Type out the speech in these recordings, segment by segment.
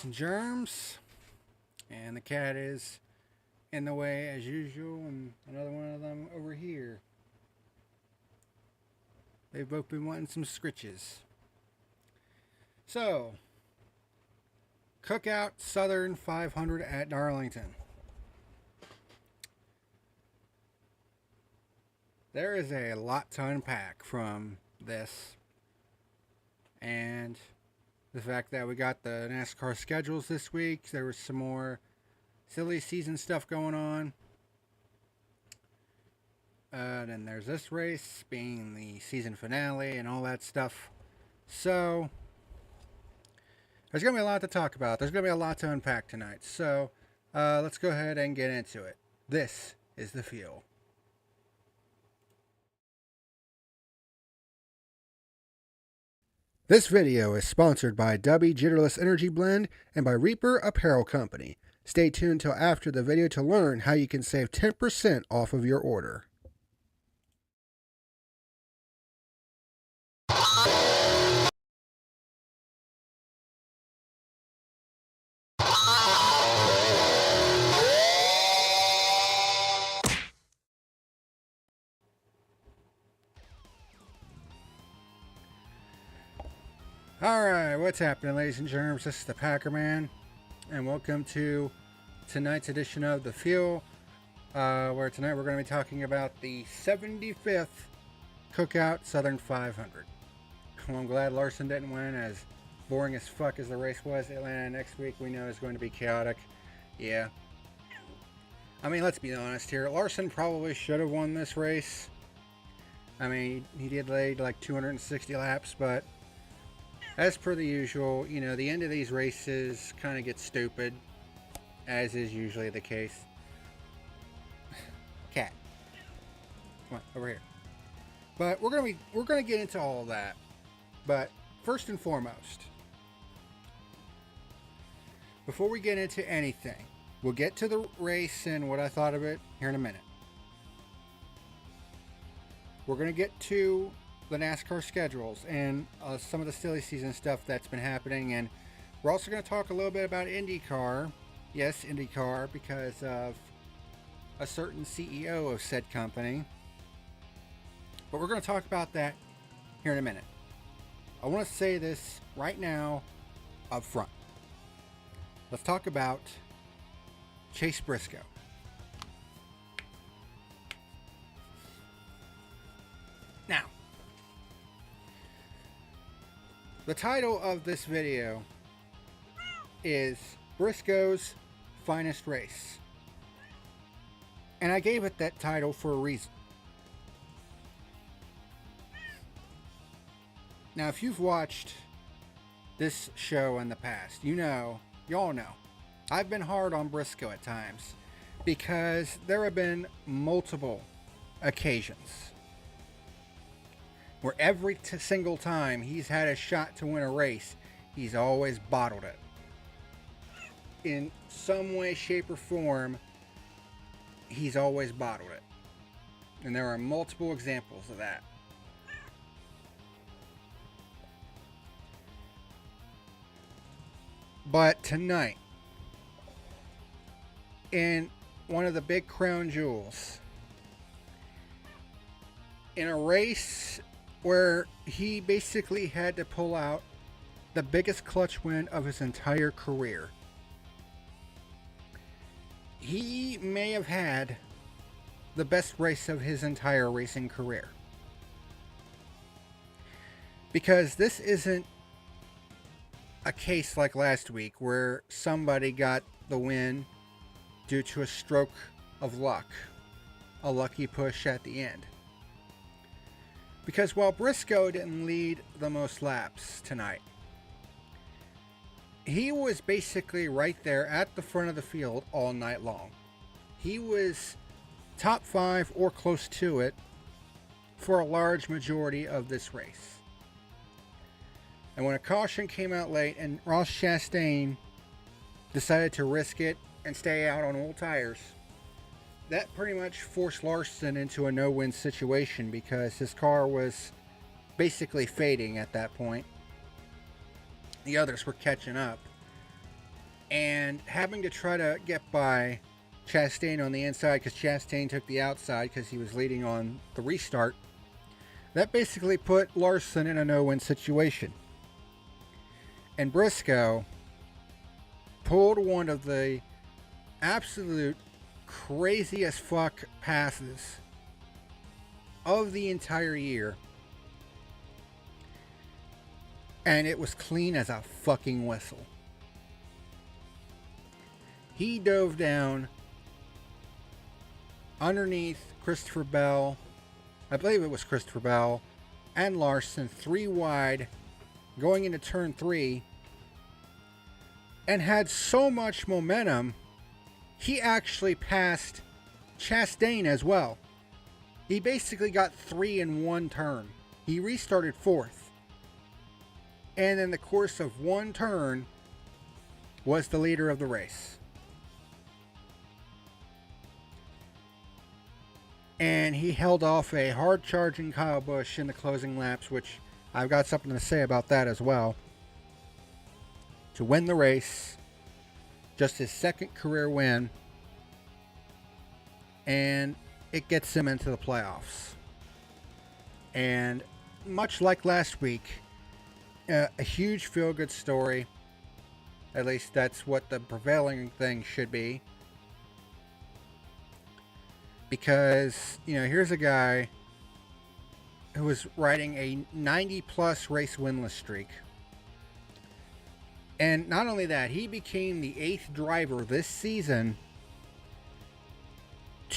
Ladies and germs, and the cat is in the way as usual, and another one of them over here. They've both been wanting some scritches. So, Cookout Southern 500 at Darlington. There is a lot to unpack from this, and the fact that we got the NASCAR schedules this week. There was some more silly season stuff going on. Then there's this race being the season finale and all that stuff. So, there's going to be a lot to talk about. There's going to be a lot to unpack tonight. So, let's go ahead and get into it. This is The Fuel. This video is sponsored by Dubby Jitterless Energy Blend and by Reaper Apparel Company. Stay tuned till after the video to learn how you can save 10% off of your order. Alright, what's happening, ladies and germs? This is the PackerMan, and welcome to tonight's edition of The Fuel, where tonight we're going to be talking about the 75th Cookout Southern 500. Well, I'm glad Larson didn't win, as boring as fuck as the race was. Atlanta next week we know is going to be chaotic. Yeah. I mean, let's be honest here. Larson probably should have won this race. I mean, he did lead like 260 laps, but as per the usual, you know, the end of these races kind of gets stupid, as is usually the case. Cat, come on, over here. But we're gonna get into all of that. But first and foremost, before we get into anything, we'll get to the race and what I thought of it here in a minute. We're gonna get to the NASCAR schedules and some of the silly season stuff that's been happening, and we're also going to talk a little bit about IndyCar. Yes, IndyCar, because of a certain CEO of said company. But we're going to talk about that here in a minute. I want to say this right now up front. Let's talk about Chase Briscoe. Now, the title of this video is Briscoe's Finest Race. And I gave it that title for a reason. Now, if you've watched this show in the past, y'all know, I've been hard on Briscoe at times because there have been multiple occasions where every single time he's had a shot to win a race, he's always bottled it. In some way, shape, or form, he's always bottled it. And there are multiple examples of that. But tonight, in one of the big crown jewels, in a race where he basically had to pull out the biggest clutch win of his entire career. He may have had the best race of his entire racing career. Because this isn't a case like last week where somebody got the win due to a stroke of luck, a lucky push at the end. Because while Briscoe didn't lead the most laps tonight, he was basically right there at the front of the field all night long. He was top 5 or close to it for a large majority of this race. And when a caution came out late and Ross Chastain decided to risk it and stay out on old tires, that pretty much forced Larson into a no-win situation because his car was basically fading at that point. The others were catching up. and having to try to get by Chastain on the inside because Chastain took the outside because he was leading on the restart. That basically put Larson in a no-win situation. And Briscoe pulled one of the absolute crazy as fuck passes of the entire year. And it was clean as a fucking whistle. He dove down underneath Christopher Bell. I believe it was Christopher Bell and Larson, 3 wide, going into turn 3, and had so much momentum, he actually passed Chastain as well. He basically got 3 in one turn. He restarted 4th. And in the course of one turn, was the leader of the race. And he held off a hard-charging Kyle Busch in the closing laps, which I've got something to say about that as well, to win the race. Just his 2nd career win. And it gets him into the playoffs. And much like last week, a huge feel-good story. At least that's what the prevailing thing should be. Because, here's a guy who was riding a 90-plus race winless streak. And not only that, he became the 8th driver this season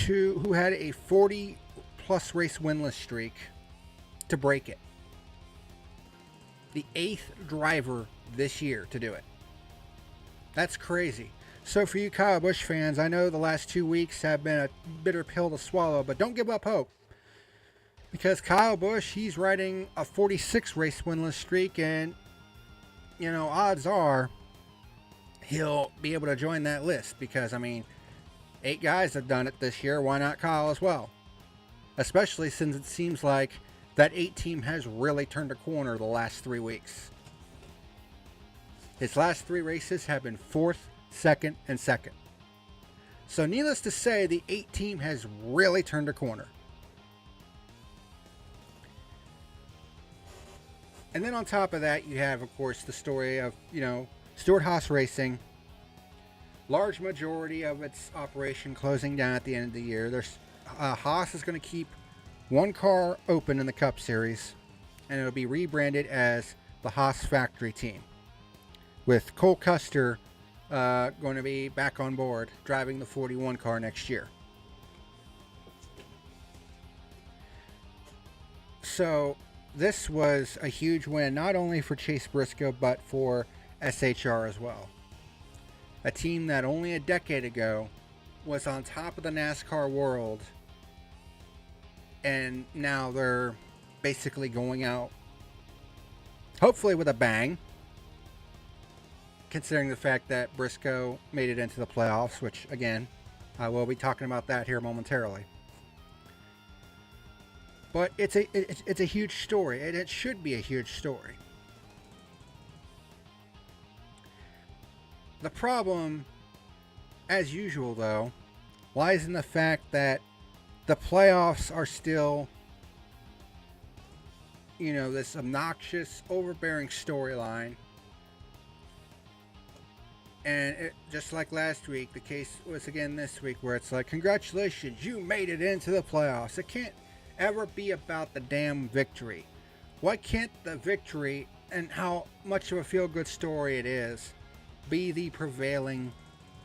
who had a 40-plus race winless streak to break it. The 8th driver this year to do it. That's crazy. So for you Kyle Busch fans, I know the last 2 weeks have been a bitter pill to swallow, but don't give up hope. Because Kyle Busch, he's riding a 46 race winless streak, and, odds are he'll be able to join that list. Because, 8 guys have done it this year. Why not Kyle as well? Especially since it seems like that 8 team has really turned a corner the last 3 weeks. His last 3 races have been 4th, 2nd, and 2nd. So needless to say, the 8 team has really turned a corner. And then on top of that, you have, of course, the story of, Stewart-Haas Racing. Large majority of its operation closing down at the end of the year. Haas is going to keep 1 car open in the Cup Series, and it'll be rebranded as the Haas Factory Team, with Cole Custer going to be back on board driving the 41 car next year. So this was a huge win, not only for Chase Briscoe, but for SHR as well. A team that only a decade ago was on top of the NASCAR world, and now they're basically going out, hopefully with a bang, considering the fact that Briscoe made it into the playoffs, which, again, I will be talking about that here momentarily. But it's a huge story, and it should be a huge story. The problem, as usual though, lies in the fact that the playoffs are still, this obnoxious, overbearing storyline. And just like last week, the case was again this week, where it's like, congratulations, you made it into the playoffs. It can't ever be about the damn victory. Why can't the victory, and how much of a feel-good story it is, be the prevailing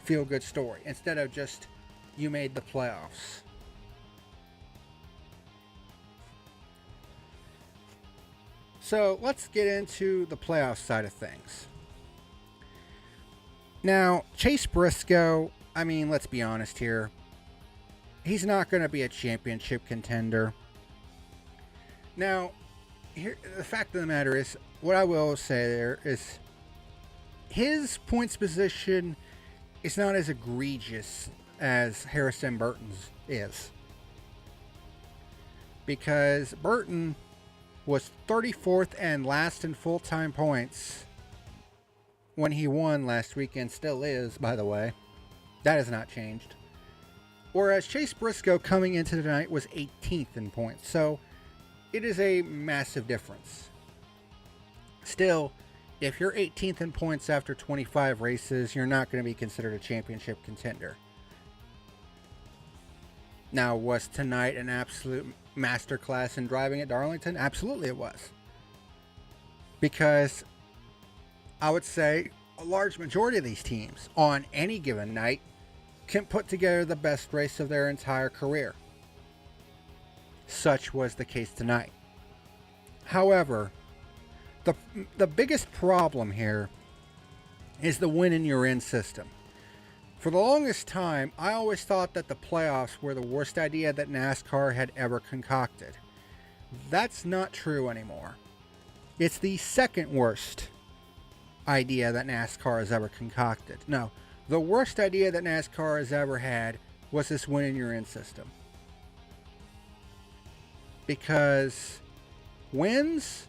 feel-good story, instead of just, you made the playoffs? So let's get into the playoff side of things. Now, Chase Briscoe, let's be honest here. He's not going to be a championship contender. Now, the fact of the matter is, what I will say there is, his points position is not as egregious as Harrison Burton's is. Because Burton was 34th and last in full-time points when he won last weekend, still is, by the way. That has not changed. Whereas Chase Briscoe coming into tonight was 18th in points. So it is a massive difference. Still, if you're 18th in points after 25 races, you're not going to be considered a championship contender. Now, was tonight an absolute masterclass in driving at Darlington? Absolutely it was. Because I would say a large majority of these teams on any given night can put together the best race of their entire career. Such was the case tonight. However, the biggest problem here is the win and you're in system. For the longest time, I always thought that the playoffs were the worst idea that NASCAR had ever concocted. That's not true anymore. It's the second worst idea that NASCAR has ever concocted. No, the worst idea that NASCAR has ever had was this win and you're in system. Because wins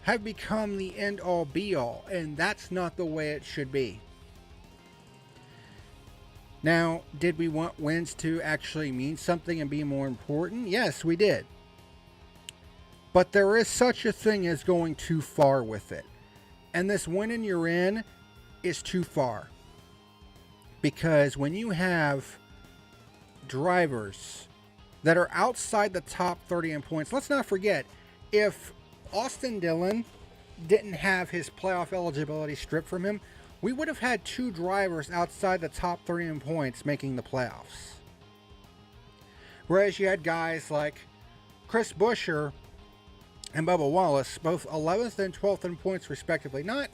have become the end all be all, and that's not the way it should be. Now, did we want wins to actually mean something and be more important? Yes, we did. But there is such a thing as going too far with it. And this win and you're in is too far. Because when you have drivers that are outside the top 30 in points, let's not forget, if Austin Dillon didn't have his playoff eligibility stripped from him, we would have had two drivers outside the top 30 in points making the playoffs. Whereas you had guys like Chris Buescher and Bubba Wallace, both 11th and 12th in points respectively. Not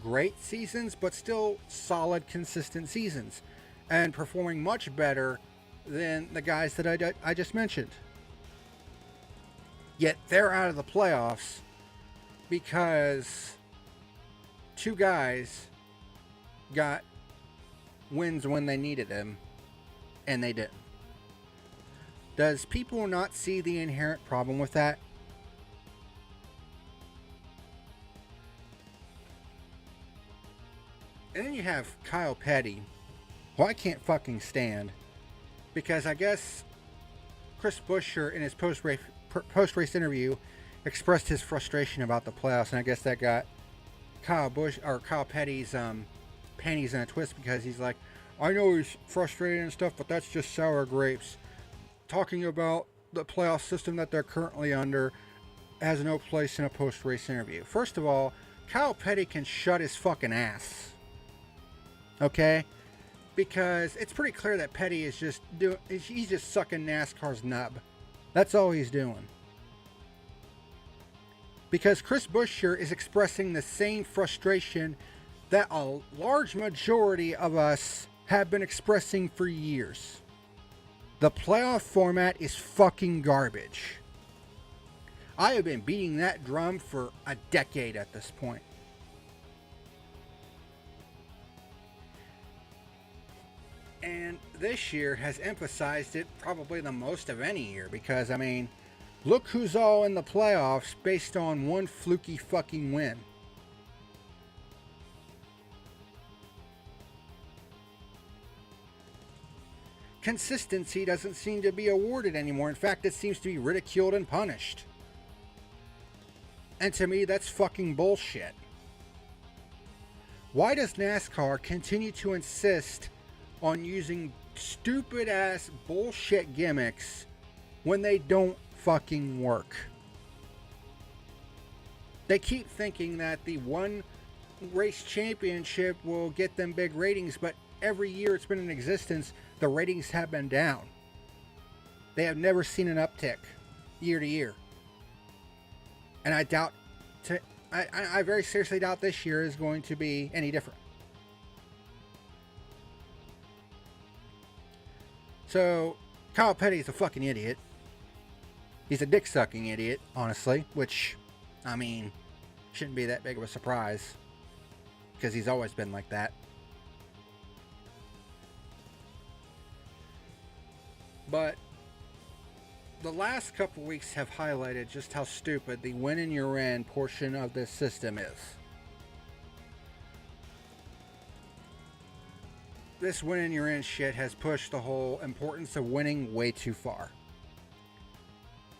great seasons, but still solid, consistent seasons. And performing much better than the guys that I just mentioned. Yet they're out of the playoffs because two guys got wins when they needed them, and they didn't. Does people not see the inherent problem with that? And then you have Kyle Petty, who I can't fucking stand, because I guess Chris Buescher in his post-race interview expressed his frustration about the playoffs, and I guess that got Kyle Petty's panties in a twist, because he's like, I know he's frustrated and stuff, but that's just sour grapes. Talking about the playoff system that they're currently under has no place in a post-race interview. First of all, Kyle Petty can shut his fucking ass. Okay? Because it's pretty clear that Petty is he's just sucking NASCAR's nub. That's all he's doing. Because Chris Buescher is expressing the same frustration that a large majority of us have been expressing for years. The playoff format is fucking garbage. I have been beating that drum for a decade at this point. And this year has emphasized it probably the most of any year, because, I mean, look who's all in the playoffs based on one fluky fucking win. Consistency doesn't seem to be awarded anymore. In fact, it seems to be ridiculed and punished. And to me, that's fucking bullshit. Why does NASCAR continue to insist on using stupid ass bullshit gimmicks when they don't fucking work? They keep thinking that the one race championship will get them big ratings, but every year it's been in existence, the ratings have been down. They have never seen an uptick year to year. And I very seriously doubt this year is going to be any different. So, Kyle Petty's a fucking idiot. He's a dick-sucking idiot, honestly, which, I mean, shouldn't be that big of a surprise, because he's always been like that. But the last couple weeks have highlighted just how stupid the win and you're in portion of this system is. this winning you're in shit has pushed the whole importance of winning way too far.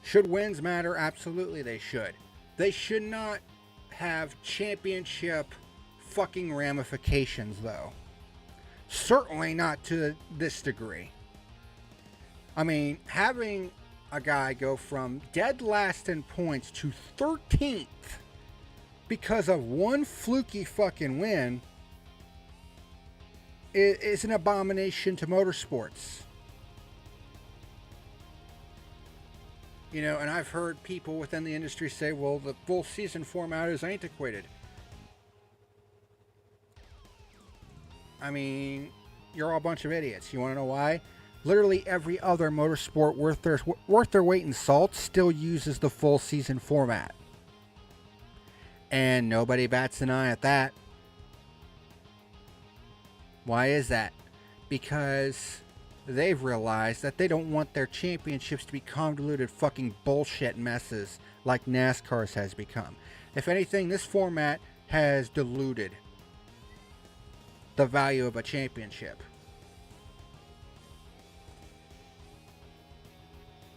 Should wins matter? Absolutely they should. They should not have championship fucking ramifications though. Certainly not to this degree. I mean, having a guy go from dead last in points to 13th because of one fluky fucking win is an abomination to motorsports. You know, and I've heard people within the industry say, well, the full season format is antiquated. I mean, you're all a bunch of idiots. You want to know why? Literally every other motorsport worth their weight in salt still uses the full season format. And nobody bats an eye at that. Why is that? Because they've realized that they don't want their championships to be convoluted fucking bullshit messes like NASCAR's has become. If anything, this format has diluted the value of a championship.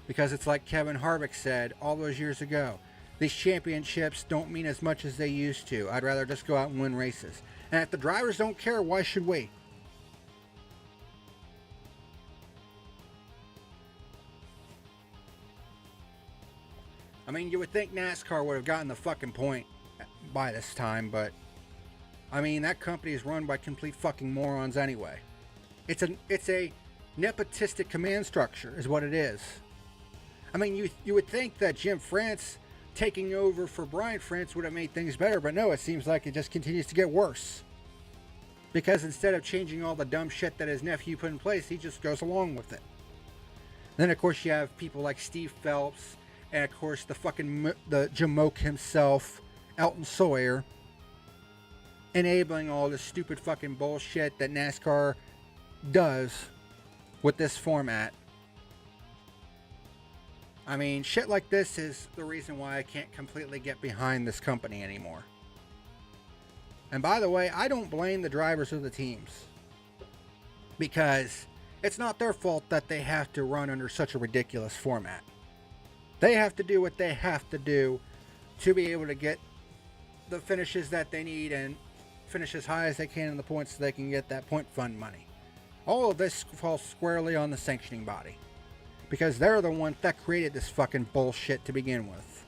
Because it's like Kevin Harvick said all those years ago, these championships don't mean as much as they used to. I'd rather just go out and win races. And if the drivers don't care, why should we? I mean, you would think NASCAR would have gotten the fucking point by this time, but I mean, that company is run by complete fucking morons anyway. It's a nepotistic command structure is what it is. I mean, you would think that Jim France taking over for Brian France would have made things better, but no, it seems like it just continues to get worse. Because instead of changing all the dumb shit that his nephew put in place, he just goes along with it. Then, of course, you have people like Steve Phelps, and of course, the Jamoke himself, Elton Sawyer, enabling all this stupid fucking bullshit that NASCAR does with this format. I mean, shit like this is the reason why I can't completely get behind this company anymore. And by the way, I don't blame the drivers of the teams. Because it's not their fault that they have to run under such a ridiculous format. They have to do what they have to do to be able to get the finishes that they need and finish as high as they can in the points so they can get that point fund money. All of this falls squarely on the sanctioning body. Because they're the ones that created this fucking bullshit to begin with.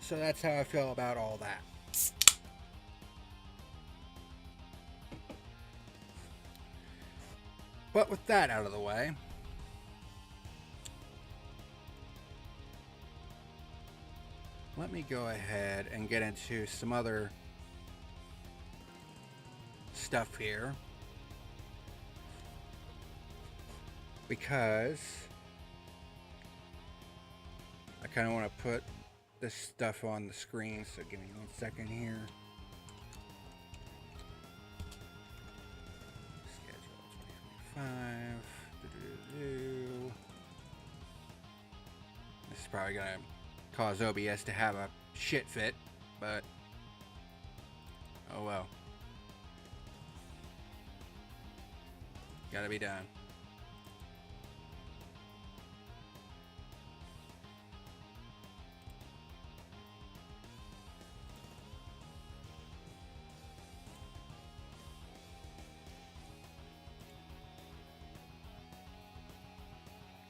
So that's how I feel about all that. But with that out of the way, let me go ahead and get into some other stuff here. Because I kind of want to put this stuff on the screen, so give me 1 second here. Schedule 2025. This is probably going to cause OBS to have a shit fit, but oh well. Gotta be done.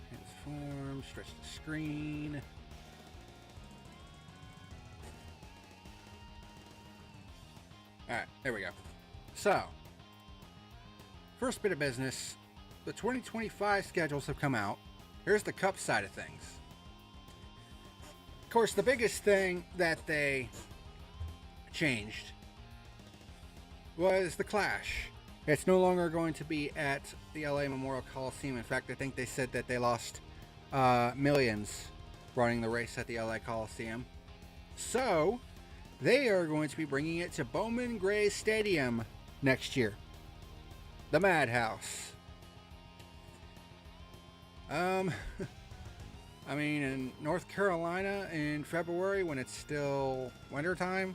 Transform, stretch the screen. Alright, there we go. So, first bit of business, the 2025 schedules have come out. Here's the Cup side of things. Of course, the biggest thing that they changed was the Clash. It's no longer going to be at the LA Memorial Coliseum. In fact, I think they said that they lost millions running the race at the LA Coliseum. So, they are going to be bringing it to Bowman Gray Stadium next year. The Madhouse. I mean, in North Carolina in February when it's still wintertime,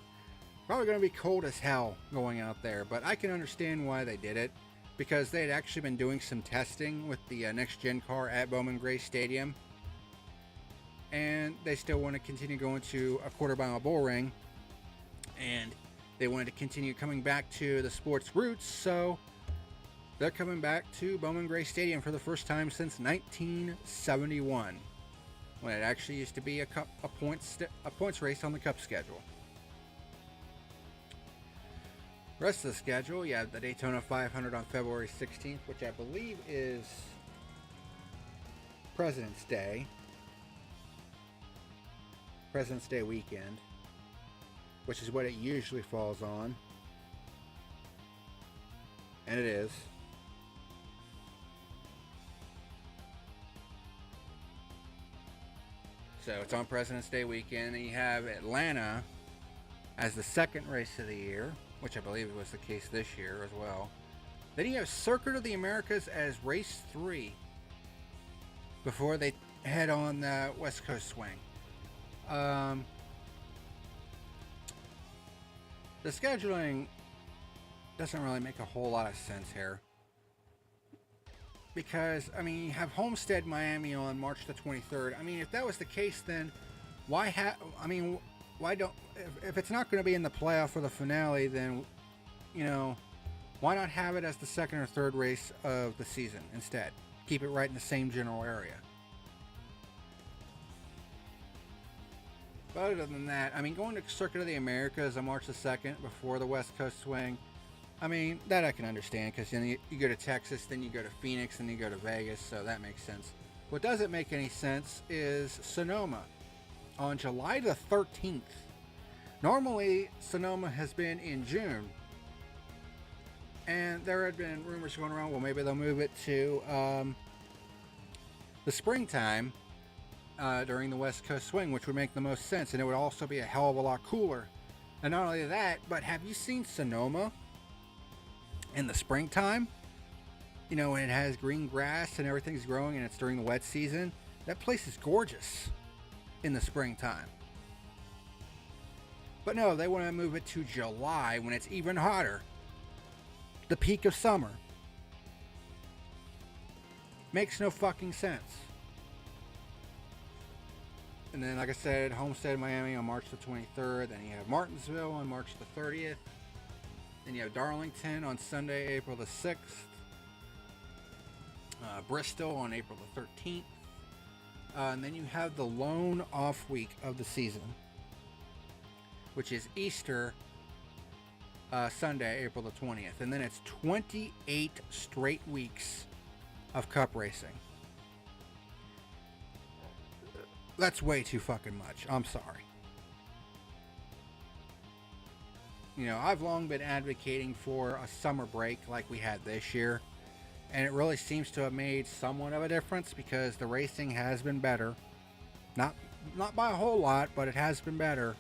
probably going to be cold as hell going out there. But I can understand why they did it, because they had actually been doing some testing with the next gen car at Bowman Gray Stadium, and they still want to continue going to a quarter-mile bull ring, and they wanted to continue coming back to the sport's roots, so they're coming back to Bowman Gray Stadium for the first time since 1971, when it actually used to be a points race on the Cup schedule. Rest of the schedule, you have the Daytona 500 on February 16th, which I believe is President's Day weekend, which is what it usually falls on, and it is. So it's on President's Day weekend, and you have Atlanta as the second race of the year, which I believe was the case this year as well. Then you have Circuit of the Americas as race 3 before they head on the West Coast swing. The scheduling doesn't really make a whole lot of sense here, because, I mean, you have Homestead Miami on March the 23rd. I mean, if that was the case, then why don't, if it's not going to be in the playoff or the finale, then, you know, why not have it as the second or third race of the season instead? Keep it right in the same general area. But other than that, I mean, going to Circuit of the Americas on March the 2nd before the West Coast swing, I mean, that I can understand, because then you go to Texas, then you go to Phoenix, then you go to Vegas, so that makes sense. What doesn't make any sense is Sonoma on July the 13th. Normally, Sonoma has been in June, and there had been rumors going around, well, maybe they'll move it to the springtime during the West Coast swing, which would make the most sense, and it would also be a hell of a lot cooler. And not only that, but have you seen Sonoma in the springtime? You know, when it has green grass and everything's growing and it's during the wet season, that place is gorgeous in the springtime. But no, they want to move it to July when it's even hotter. The peak of summer. Makes no fucking sense. And then, like I said, Homestead Miami on March the 23rd. Then you have Martinsville on March the 30th. Then you have Darlington on Sunday, April the 6th. Bristol on April the 13th. And then you have the lone off week of the season, which is Easter Sunday, April the 20th. And then it's 28 straight weeks of Cup racing. That's way too fucking much. I'm sorry. You know, I've long been advocating for a summer break like we had this year, and it really seems to have made somewhat of a difference, because the racing has been better. Not by a whole lot, but it has been better.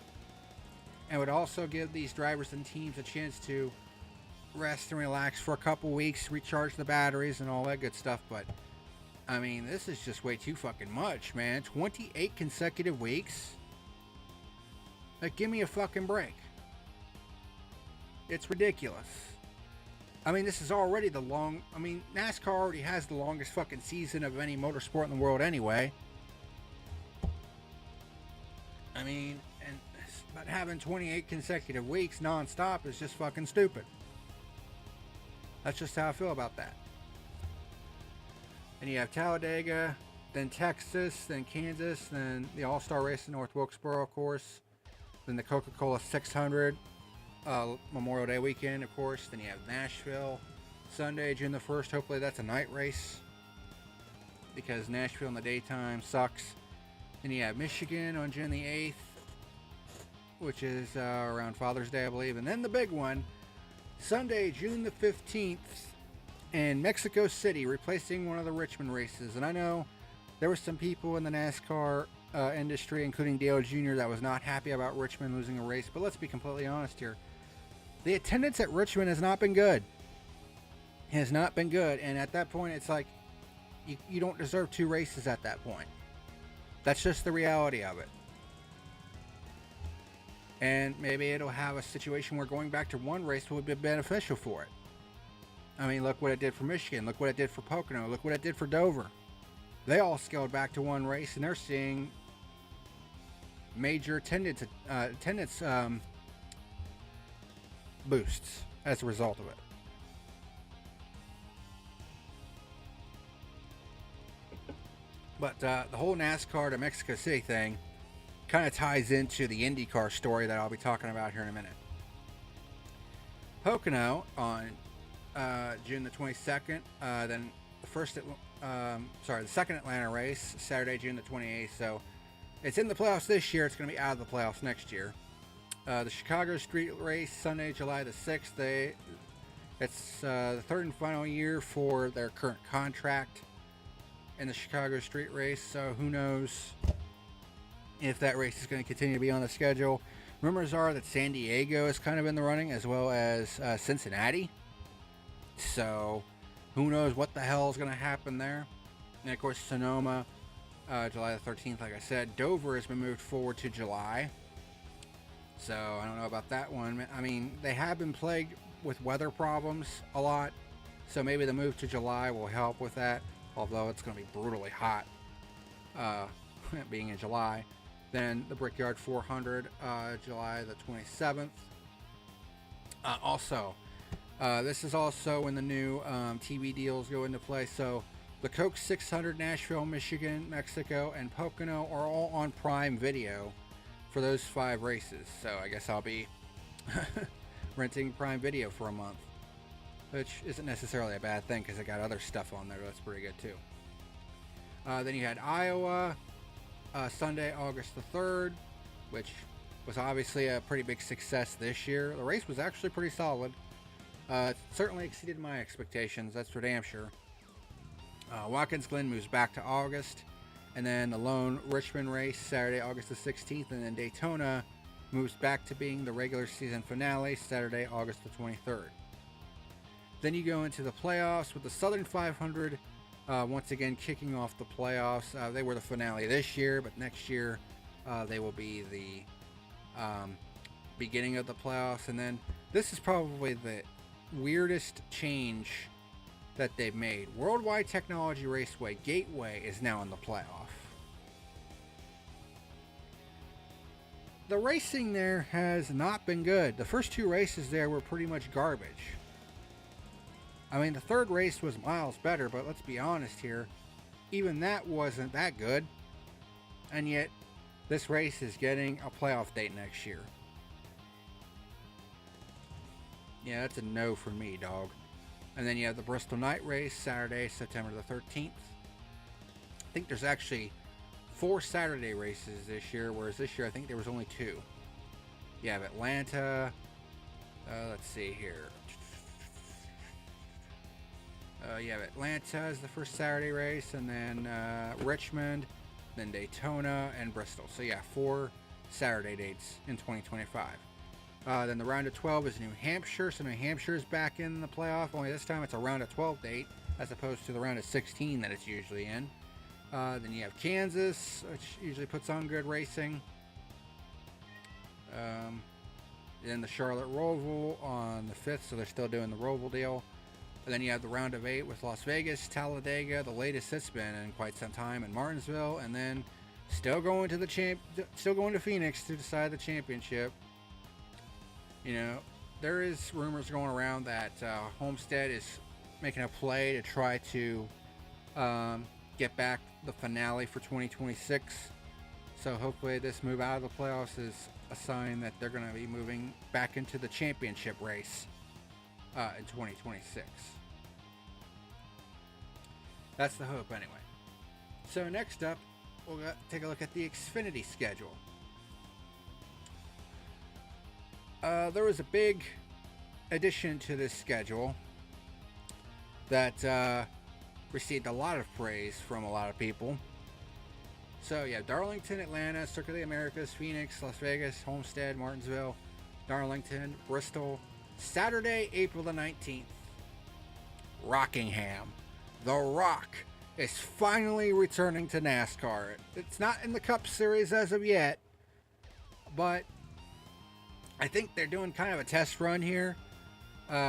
And would also give these drivers and teams a chance to rest and relax for a couple weeks, recharge the batteries and all that good stuff. But I mean, this is just way too fucking much, man. 28 consecutive weeks? Like, give me a fucking break. It's ridiculous. I mean, this is already NASCAR already has the longest fucking season of any motorsport in the world anyway. I mean, but having 28 consecutive weeks non-stop is just fucking stupid. That's just how I feel about that. And you have Talladega, then Texas, then Kansas, then the All-Star race in North Wilkesboro, of course. Then the Coca-Cola 600 Memorial Day weekend, of course. Then you have Nashville, Sunday, June the 1st. Hopefully that's a night race, because Nashville in the daytime sucks. Then you have Michigan on June the 8th, which is around Father's Day, I believe. And then the big one, Sunday, June the 15th, in Mexico City, replacing one of the Richmond races. And I know there were some people in the NASCAR industry, including Dale Jr., that was not happy about Richmond losing a race. But let's be completely honest here. The attendance at Richmond has not been good. It has not been good. And at that point, it's like, you don't deserve two races at that point. That's just the reality of it. And maybe it'll have a situation where going back to one race would be beneficial for it. I mean, look what it did for Michigan. Look what it did for Pocono. Look what it did for Dover. They all scaled back to one race, and they're seeing major attendance boosts as a result of it. But the whole NASCAR to Mexico City thing kind of ties into the IndyCar story that I'll be talking about here in a minute. Pocono on June the 22nd, then the second Atlanta race, Saturday, June the 28th. So it's in the playoffs this year. It's going to be out of the playoffs next year. The Chicago Street Race, Sunday, July the 6th. It's the third and final year for their current contract in the Chicago Street Race. So who knows if that race is going to continue to be on the schedule. Rumors are that San Diego is kind of in the running, as well as Cincinnati. So who knows what the hell is going to happen there. And of course, Sonoma, July the 13th, like I said. Dover has been moved forward to July. So I don't know about that one. I mean, they have been plagued with weather problems a lot. So maybe the move to July will help with that. Although it's going to be brutally hot being in July. Then the Brickyard 400, July the 27th. This is also when the new TV deals go into play. So the Coke 600, Nashville, Michigan, Mexico, and Pocono are all on Prime Video for those 5 races. So I guess I'll be renting Prime Video for a month, which isn't necessarily a bad thing because I got other stuff on there that's pretty good too. Then you had Iowa, Sunday, August the 3rd, which was obviously a pretty big success this year. The race was actually pretty solid. It certainly exceeded my expectations, that's for damn sure. Watkins Glen moves back to August, and then the lone Richmond race, Saturday, August the 16th, and then Daytona moves back to being the regular season finale, Saturday, August the 23rd. Then you go into the playoffs with the Southern 500, once again kicking off the playoffs. They were the finale this year, but next year they will be the beginning of the playoffs. And then this is probably the weirdest change that they've made. Worldwide Technology Raceway Gateway is now in the playoff. The racing there has not been good. The first 2 races there were pretty much garbage. I mean, the third race was miles better, but let's be honest here, even that wasn't that good. And yet, this race is getting a playoff date next year. Yeah, that's a no for me, dog. And then you have the Bristol Night Race, Saturday, September the 13th. I think there's actually 4 Saturday races this year, whereas this year I think there was only 2. You have Atlanta. Let's see here. You have Atlanta as the first Saturday race, and then Richmond, then Daytona, and Bristol. So yeah, 4 Saturday dates in 2025. Then the round of 12 is New Hampshire, so New Hampshire is back in the playoff, only this time it's a round of 12 date, as opposed to the round of 16 that it's usually in. Then you have Kansas, which usually puts on good racing. Then the Charlotte Roval on the 5th, so they're still doing the Roval deal. And then you have the round of 8 with Las Vegas, Talladega, the latest it's been in quite some time, and Martinsville, and then still going to Phoenix to decide the championship. You know, there is rumors going around that Homestead is making a play to try to get back the finale for 2026. So hopefully this move out of the playoffs is a sign that they're going to be moving back into the championship race in 2026. That's the hope anyway. So next up, we'll take a look at the Xfinity schedule. There was a big addition to this schedule that received a lot of praise from a lot of people. So yeah, Darlington, Atlanta, Circuit of the Americas, Phoenix, Las Vegas, Homestead, Martinsville, Darlington, Bristol. Saturday, April the 19th, Rockingham. The Rock is finally returning to NASCAR. It's not in the Cup Series as of yet, but I think they're doing kind of a test run here.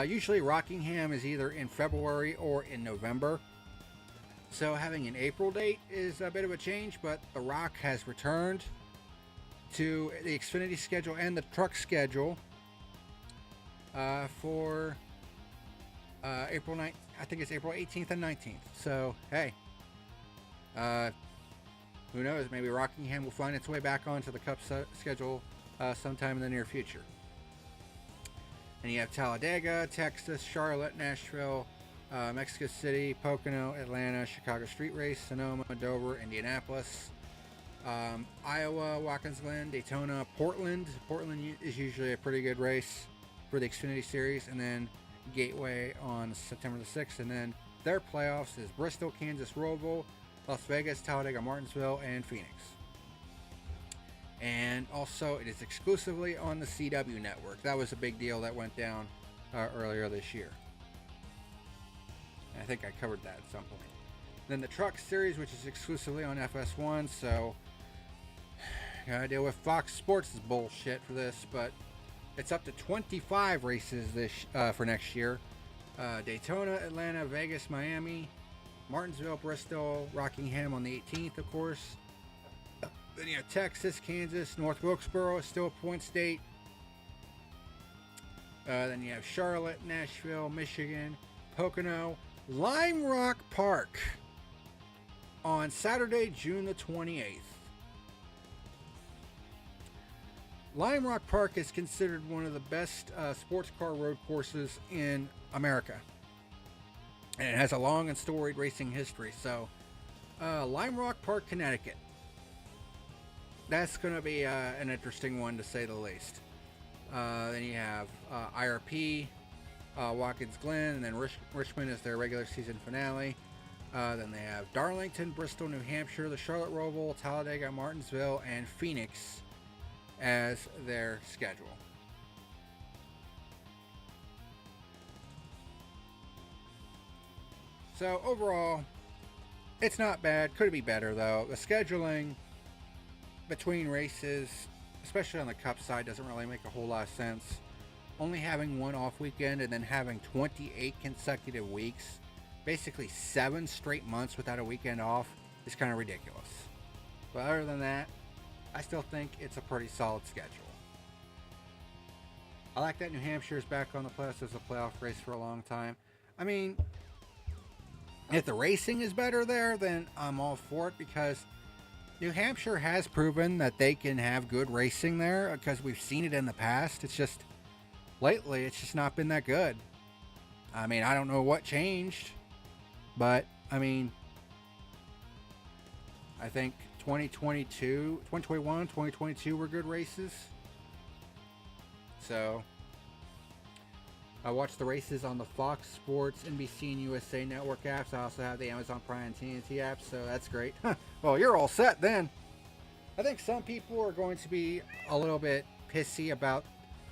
Usually Rockingham is either in February or in November. So having an April date is a bit of a change, but the Rock has returned to the Xfinity schedule and the truck schedule for April 9th. I think it's April 18th and 19th. So, hey, who knows? Maybe Rockingham will find its way back onto the Cup schedule sometime in the near future. And you have Talladega, Texas, Charlotte, Nashville, Mexico City, Pocono, Atlanta, Chicago Street Race, Sonoma, Dover, Indianapolis, Iowa, Watkins Glen, Daytona, Portland. Portland is usually a pretty good race for the Xfinity Series. And then Gateway on September the 6th. And then their playoffs is Bristol, Kansas, Roval, Las Vegas, Talladega, Martinsville, and Phoenix. And also, it is exclusively on the CW network. That was a big deal that went down earlier this year. I think I covered that at some point. Then the Truck Series, which is exclusively on FS1, so gotta deal with Fox Sports' bullshit for this, but it's up to 25 races for next year. Daytona, Atlanta, Vegas, Miami, Martinsville, Bristol, Rockingham on the 18th, of course. Then you have Texas, Kansas, North Wilkesboro is still a point state. Then you have Charlotte, Nashville, Michigan, Pocono, Lime Rock Park on Saturday, June the 28th. Lime Rock Park is considered one of the best sports car road courses in America. And it has a long and storied racing history. So, Lime Rock Park, Connecticut. That's going to be an interesting one, to say the least. Then you have IRP, Watkins Glen, and then Richmond is their regular season finale. Then they have Darlington, Bristol, New Hampshire, the Charlotte Roval, Talladega, Martinsville, and Phoenix as their schedule. So overall, it's not bad. Could be better though. The scheduling between races, especially on the Cup side, doesn't really make a whole lot of sense. Only having one off weekend and then having 28 consecutive weeks, basically 7 straight months without a weekend off, is kind of ridiculous. But other than that, I still think it's a pretty solid schedule. I like that New Hampshire is back on the playoffs as a playoff race for a long time. I mean, if the racing is better there, then I'm all for it, because New Hampshire has proven that they can have good racing there, because we've seen it in the past. It's just, lately, it's just not been that good. I mean, I don't know what changed, but, I mean, I think 2021, 2022 were good races. So, I watch the races on the Fox Sports, NBC, and USA Network apps. I also have the Amazon Prime and TNT apps, so that's great. Well, you're all set then. I think some people are going to be a little bit pissy about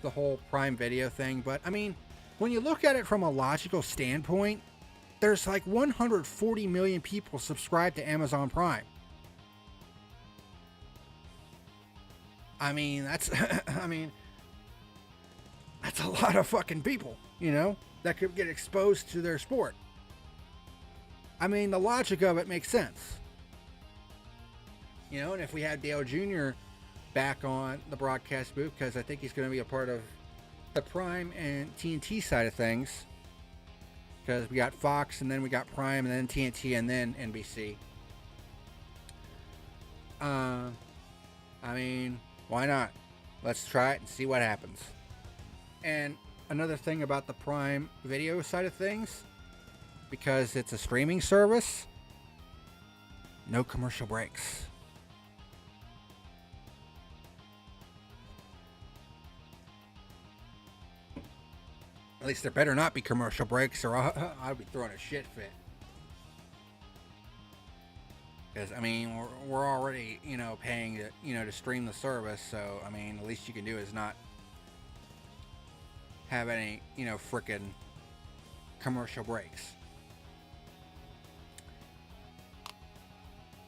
the whole Prime Video thing, but I mean, when you look at it from a logical standpoint, there's like 140 million people subscribed to Amazon Prime. I mean, that's that's a lot of fucking people, you know, that could get exposed to their sport. I mean, the logic of it makes sense. You know, and if we had Dale Jr. back on the broadcast booth, because I think he's going to be a part of the Prime and TNT side of things, because we got Fox, and then we got Prime, and then TNT, and then NBC. I mean, why not? Let's try it and see what happens. And another thing about the Prime Video side of things, because it's a streaming service, no commercial breaks. At least there better not be commercial breaks, or I'll be throwing a shit fit. Because, I mean, we're already, you know, paying to, you know, to stream the service. So, I mean, the least you can do is not have any, you know, frickin' commercial breaks.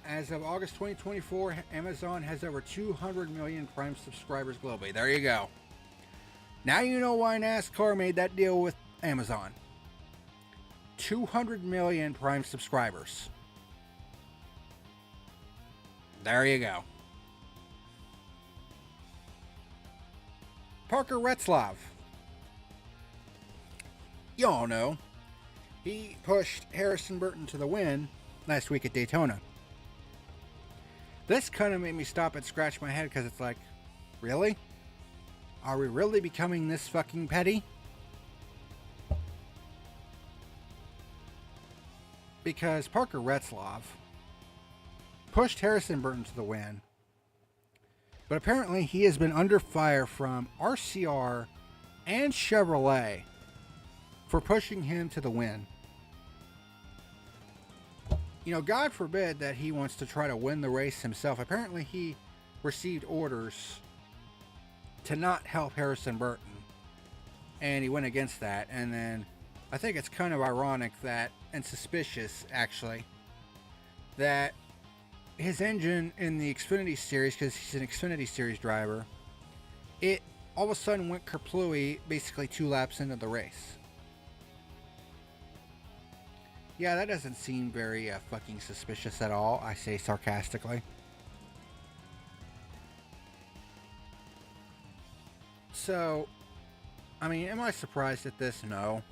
As of August 2024, Amazon has over 200 million Prime subscribers globally. There you go. Now you know why NASCAR made that deal with Amazon. 200 million Prime subscribers. There you go. Parker Retzlaff. Y'all know. He pushed Harrison Burton to the win last week at Daytona. This kind of made me stop and scratch my head because it's like, really? Are we really becoming this fucking petty? Because Parker Retzlaff pushed Harrison Burton to the win, but apparently he has been under fire from RCR and Chevrolet for pushing him to the win. You know, God forbid that he wants to try to win the race himself. Apparently he received orders to not help Harrison Burton, and he went against that. And then I think it's kind of ironic that, and suspicious actually, that his engine in the Xfinity Series, because he's an Xfinity Series driver, it all of a sudden went kerplooey basically 2 laps into the race. Yeah, that doesn't seem very fucking suspicious at all, I say sarcastically. So, I mean, am I surprised at this? No.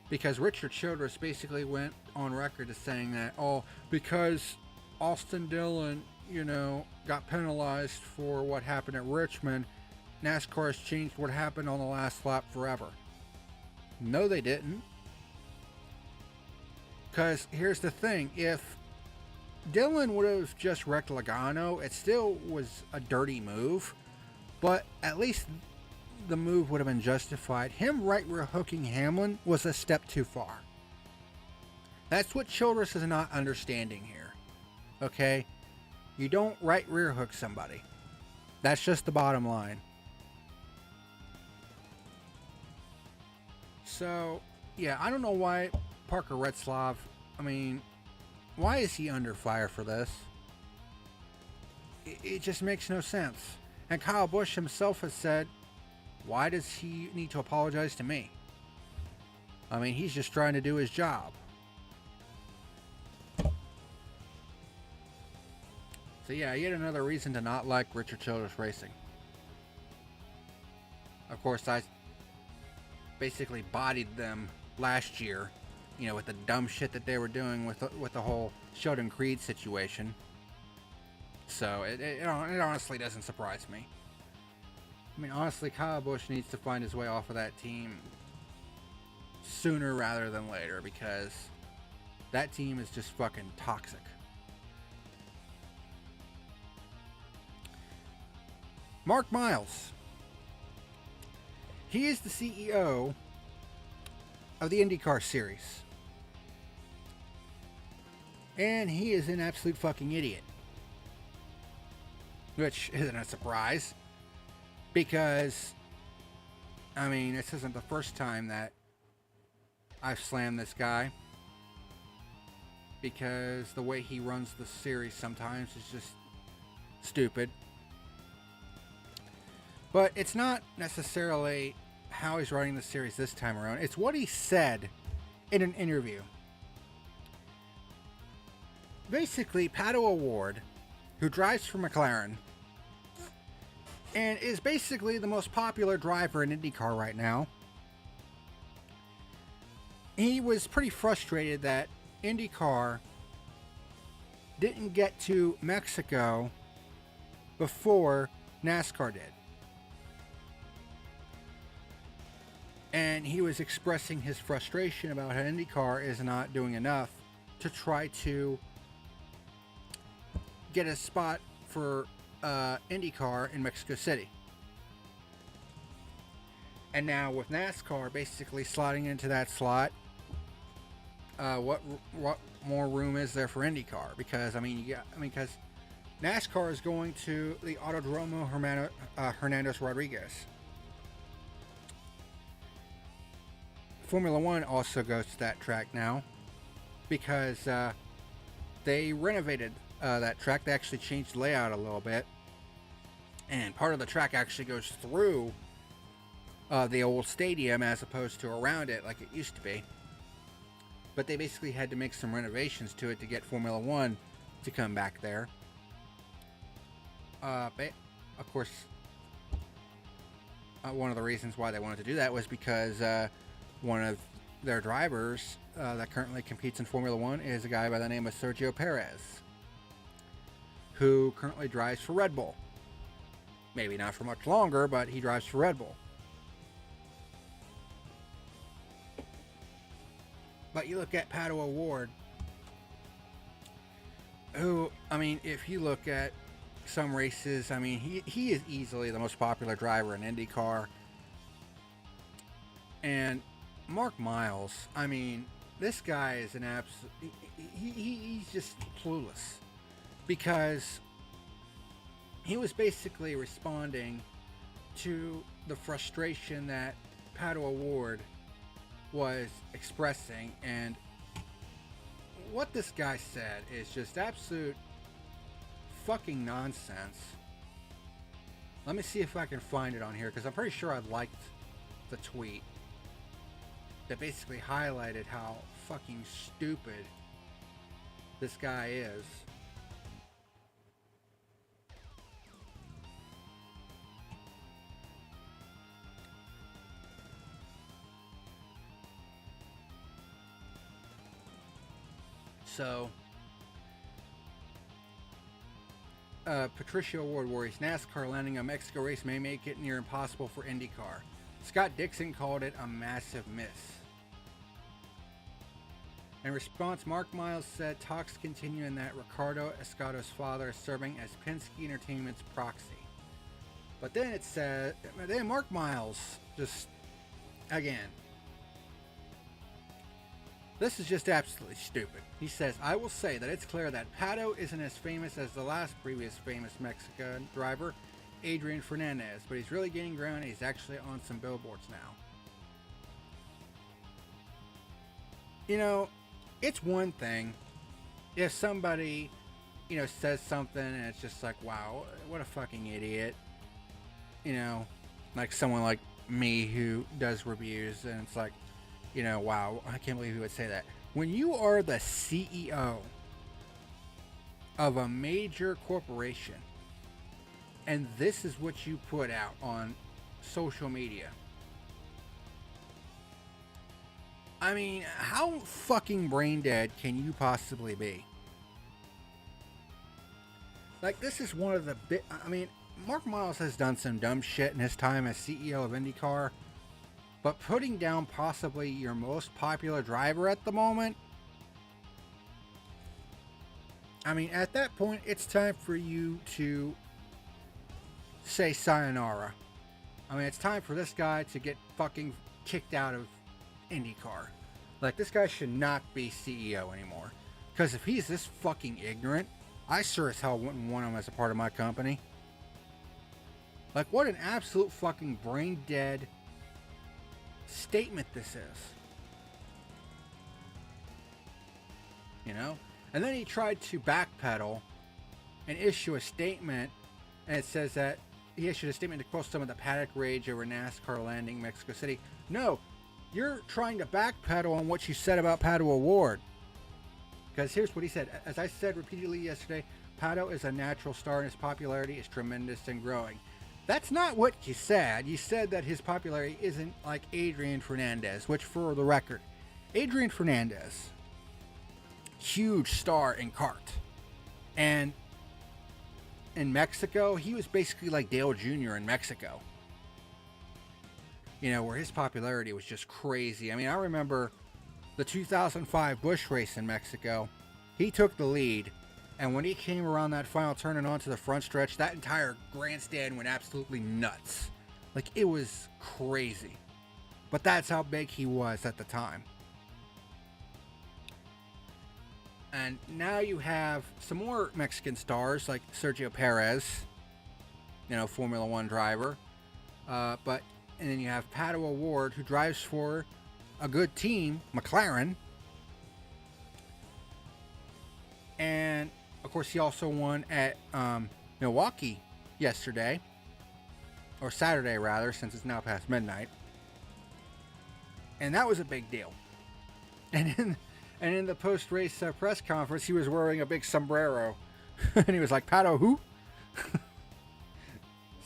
Because Richard Childress basically went on record as saying that, oh, because Austin Dillon, you know, got penalized for what happened at Richmond, NASCAR has changed what happened on the last lap forever. No, they didn't. Because here's the thing, if Dillon would have just wrecked Logano, it still was a dirty move, but at least the move would have been justified. Him right rear hooking Hamlin was a step too far. That's what Childress is not understanding here. Okay? You don't right rear hook somebody. That's just the bottom line. So, yeah, I don't know why Parker Retzlaff, I mean, why is he under fire for this? It just makes no sense. And Kyle Busch himself has said, why does he need to apologize to me? I mean, he's just trying to do his job. So yeah, yet another reason to not like Richard Childress Racing. Of course, I basically bodied them last year, you know, with the dumb shit that they were doing with the whole Sheldon Creed situation. So it honestly doesn't surprise me. I mean, honestly, Kyle Busch needs to find his way off of that team sooner rather than later, because that team is just fucking toxic. Mark Miles. He is the CEO of the IndyCar series. And he is an absolute fucking idiot. Which isn't a surprise. Because, I mean, this isn't the first time that I've slammed this guy. Because the way he runs the series sometimes is just stupid. But it's not necessarily how he's running the series this time around. It's what he said in an interview. Basically, Pato O'Ward, who drives for McLaren, and is basically the most popular driver in IndyCar right now, he was pretty frustrated that IndyCar didn't get to Mexico before NASCAR did. And he was expressing his frustration about how IndyCar is not doing enough to try to get a spot for IndyCar in Mexico City. And now with NASCAR basically slotting into that slot, what more room is there for IndyCar? Because because NASCAR is going to the Autodromo Hernandez Rodriguez. Formula One also goes to that track now, because the they renovated that track. They actually changed the layout a little bit, and part of the track actually goes through the old stadium as opposed to around it like it used to be. But they basically had to make some renovations to it to get Formula One to come back there. But of course, one of the reasons why they wanted to do that was because one of their drivers that currently competes in Formula One is a guy by the name of Sergio Perez, who currently drives for Red Bull. Maybe not for much longer, but he drives for Red Bull. But you look at Pato O'Ward, who, I mean, if you look at some races, I mean, he is easily the most popular driver in IndyCar. And Mark Miles, I mean, this guy is an absolute, he's just clueless. Because he was basically responding to the frustration that Pato O'Ward was expressing, and what this guy said is just absolute fucking nonsense. Let me see if I can find it on here, because I'm pretty sure I liked the tweet that basically highlighted how fucking stupid this guy is. So, Patricia Award worries NASCAR landing a Mexico race may make it near impossible for IndyCar. Scott Dixon called it a massive miss. In response, Mark Miles said talks continue and that Ricardo Escato's father is serving as Penske Entertainment's proxy. But then it said, then Mark Miles just, again, this is just absolutely stupid. He says, I will say that it's clear that Pato isn't as famous as the last previous famous Mexican driver, Adrian Fernandez, but he's really gaining ground and he's actually on some billboards now. You know, it's one thing if somebody, you know, says something and it's just like, wow, what a fucking idiot. You know, like someone like me who does reviews and it's like, you know, wow, I can't believe he would say that. When you are the CEO of a major corporation and this is what you put out on social media, I mean, how fucking brain dead can you possibly be? Like, this is one of the I mean, Mark Miles has done some dumb shit in his time as CEO of IndyCar. But putting down possibly your most popular driver at the moment, I mean, at that point, it's time for you to say sayonara. I mean, it's time for this guy to get fucking kicked out of IndyCar. Like, this guy should not be CEO anymore. Because if he's this fucking ignorant, I sure as hell wouldn't want him as a part of my company. Like, what an absolute fucking brain dead statement this is. You know? And then he tried to backpedal and issue a statement, and it says that he issued a statement to quell some of the paddock rage over NASCAR landing Mexico City. No, you're trying to backpedal on what you said about Pato O'Ward. Because here's what he said. As I said repeatedly yesterday, Pato is a natural star and his popularity is tremendous and growing. That's not what you said. You said that his popularity isn't like Adrian Fernandez, which, for the record, Adrian Fernandez, huge star in kart. And in Mexico, he was basically like Dale Jr. in Mexico. You know, where his popularity was just crazy. I mean, I remember the 2005 Busch race in Mexico. He took the lead. And when he came around that final turn and onto the front stretch, that entire grandstand went absolutely nuts. Like, it was crazy. But that's how big he was at the time. And now you have some more Mexican stars like Sergio Perez, you know, Formula One driver. And then you have Pato O'Ward, who drives for a good team, McLaren. And Of course, he also won at Milwaukee yesterday, or Saturday rather, since it's now past midnight. And that was a big deal. And in the post-race press conference, he was wearing a big sombrero. And he was like, Pato who?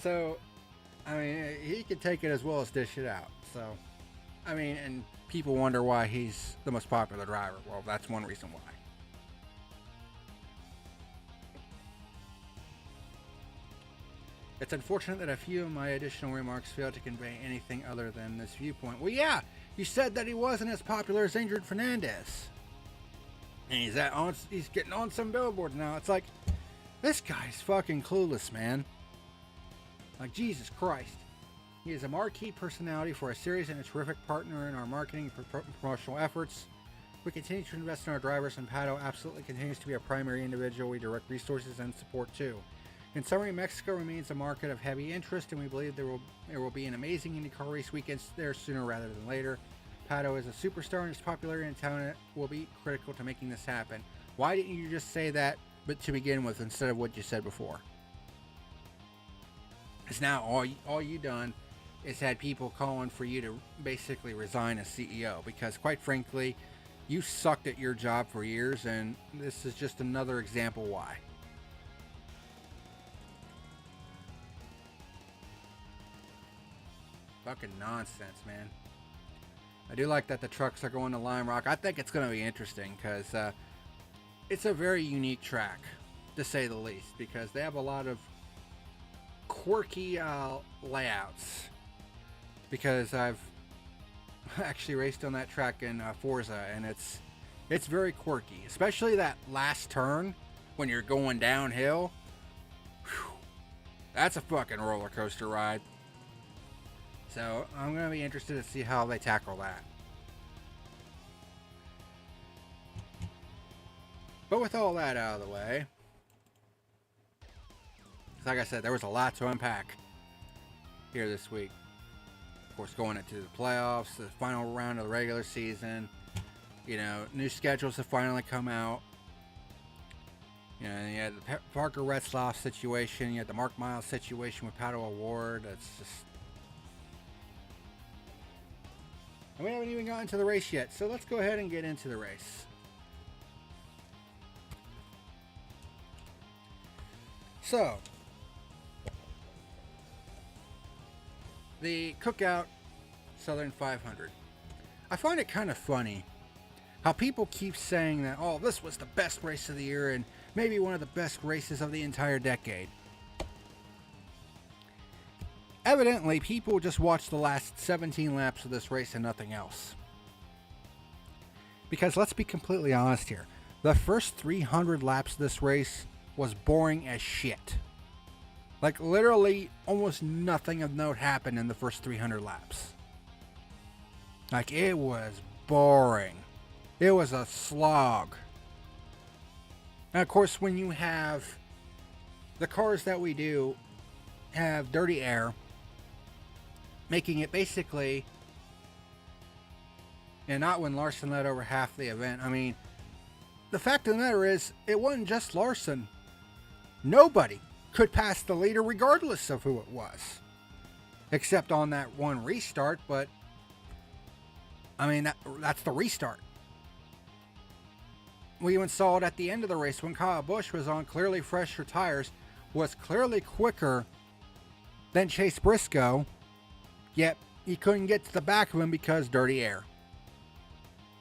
So, I mean, he could take it as well as dish it out. So, I mean, and people wonder why he's the most popular driver. Well, that's one reason why. It's unfortunate that a few of my additional remarks fail to convey anything other than this viewpoint. Well, yeah, you said that he wasn't as popular as injured Fernandez. And he's getting on some billboards now. It's like, this guy's fucking clueless, man. Like, Jesus Christ. He is a marquee personality for a series and a terrific partner in our marketing and promotional efforts. We continue to invest in our drivers, and Pato absolutely continues to be a primary individual we direct resources and support to. In summary, Mexico remains a market of heavy interest, and we believe there will be an amazing IndyCar race weekend there sooner rather than later. Pato is a superstar, and his popularity in town will be critical to making this happen. Why didn't you just say that but to begin with instead of what you said before? Because now all you done is had people calling for you to basically resign as CEO, because quite frankly, you sucked at your job for years, and this is just another example why. Fucking nonsense, man. I do like that the trucks are going to Lime Rock. I think it's going to be interesting because it's a very unique track, to say the least, because they have a lot of quirky layouts. Because I've actually raced on that track in Forza, and it's very quirky, especially that last turn when you're going downhill. Whew, that's a fucking roller coaster ride. So I'm going to be interested to see how they tackle that. But with all that out of the way, like I said, there was a lot to unpack here this week. Of course, going into the playoffs, the final round of the regular season, you know, new schedules have finally come out. You know, you had the Parker Retzlaff situation, you had the Mark Miles situation with Pato Award. That's just... And we haven't even gotten to the race yet, so let's go ahead and get into the race. So, the Cookout Southern 500. I find it kind of funny how people keep saying that, oh, this was the best race of the year and maybe one of the best races of the entire decade. Evidently, people just watched the last 17 laps of this race and nothing else. Because let's be completely honest here. The first 300 laps of this race was boring as shit. Like, literally, almost nothing of note happened in the first 300 laps. Like, it was boring. It was a slog. And of course, when you have the cars that we do have dirty air, making it basically, and not when Larson led over half the event. I mean, the fact of the matter is, it wasn't just Larson. Nobody could pass the leader regardless of who it was. Except on that one restart, but I mean, that's the restart. We even saw it at the end of the race when Kyle Busch was on clearly fresher tires, was clearly quicker than Chase Briscoe, yet he couldn't get to the back of him because dirty air.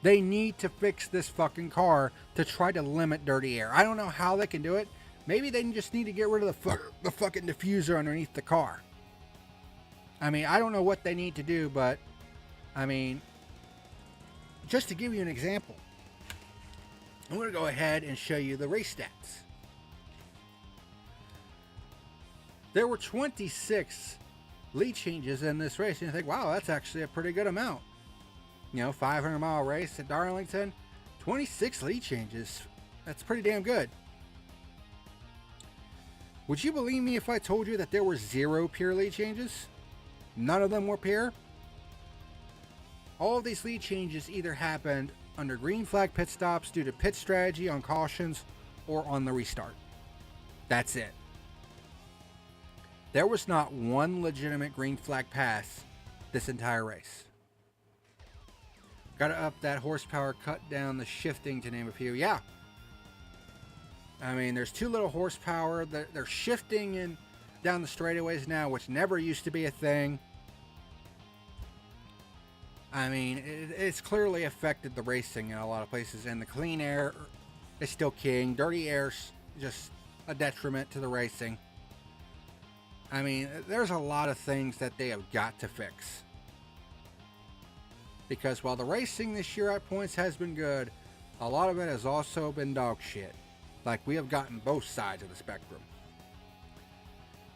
They need to fix this fucking car to try to limit dirty air. I don't know how they can do it. Maybe they just need to get rid of the fucking diffuser underneath the car. I mean, I don't know what they need to do, but I mean, just to give you an example, I'm going to go ahead and show you the race stats. There were 26 lead changes in this race, and you think, wow, that's actually a pretty good amount. You know, 500-mile race at Darlington, 26 lead changes. That's pretty damn good. Would you believe me if I told you that there were 0 pure lead changes? None of them were pure. All of these lead changes either happened under green flag pit stops due to pit strategy on cautions, or on the restart. That's it. There was not one legitimate green flag pass this entire race. Got to up that horsepower, cut down the shifting, to name a few. Yeah. I mean, there's too little horsepower. They're shifting in down the straightaways now, which never used to be a thing. I mean, it's clearly affected the racing in a lot of places, and the clean air is still king. Dirty air's just a detriment to the racing. I mean, there's a lot of things that they have got to fix. Because while the racing this year at points has been good, a lot of it has also been dog shit. Like, we have gotten both sides of the spectrum.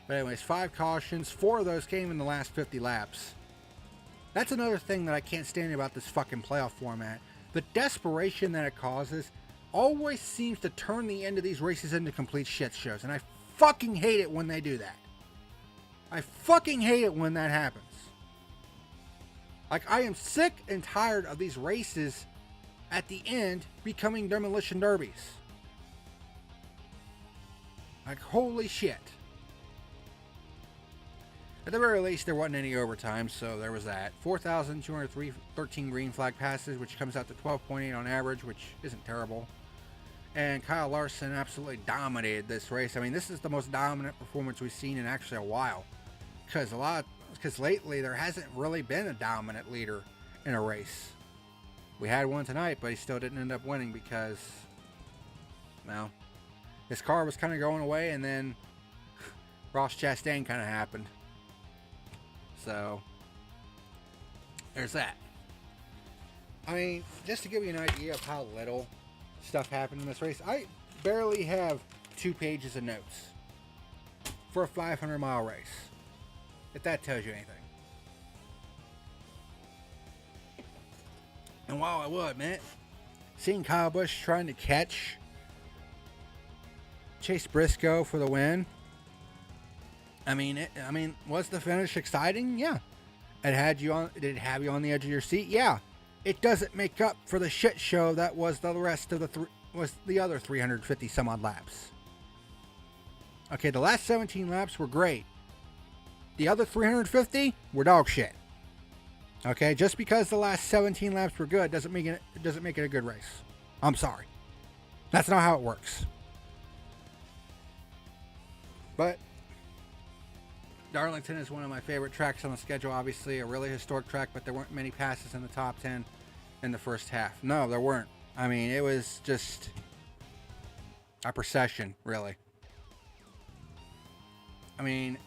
But anyways, 5 cautions. 4 of those came in the last 50 laps. That's another thing that I can't stand about this fucking playoff format. The desperation that it causes always seems to turn the end of these races into complete shit shows. And I fucking hate it when they do that. I fucking hate it when that happens. Like, I am sick and tired of these races at the end becoming demolition derbies. Like, holy shit. At the very least, there wasn't any overtime, so there was that. 4,213 green flag passes, which comes out to 12.8 on average, which isn't terrible. And Kyle Larson absolutely dominated this race. I mean, this is the most dominant performance we've seen in actually a while. Because lately, there hasn't really been a dominant leader in a race. We had one tonight, but he still didn't end up winning because, well, his car was kind of going away, and then Ross Chastain kind of happened. So, there's that. I mean, just to give you an idea of how little stuff happened in this race, I barely have 2 pages of notes for a 500-mile race, if that tells you anything. And while I will admit, seeing Kyle Busch trying to catch Chase Briscoe for the win, I mean, was the finish exciting? Yeah. Did it have you on the edge of your seat? Yeah. It doesn't make up for the shit show that was the rest of the other 350 some odd laps. Okay, the last 17 laps were great. The other 350 were dog shit. Okay, just because the last 17 laps were good doesn't make it a good race. I'm sorry. That's not how it works. But Darlington is one of my favorite tracks on the schedule. Obviously, a really historic track, but there weren't many passes in the top 10 in the first half. No, there weren't. I mean, it was just a procession, really. I mean,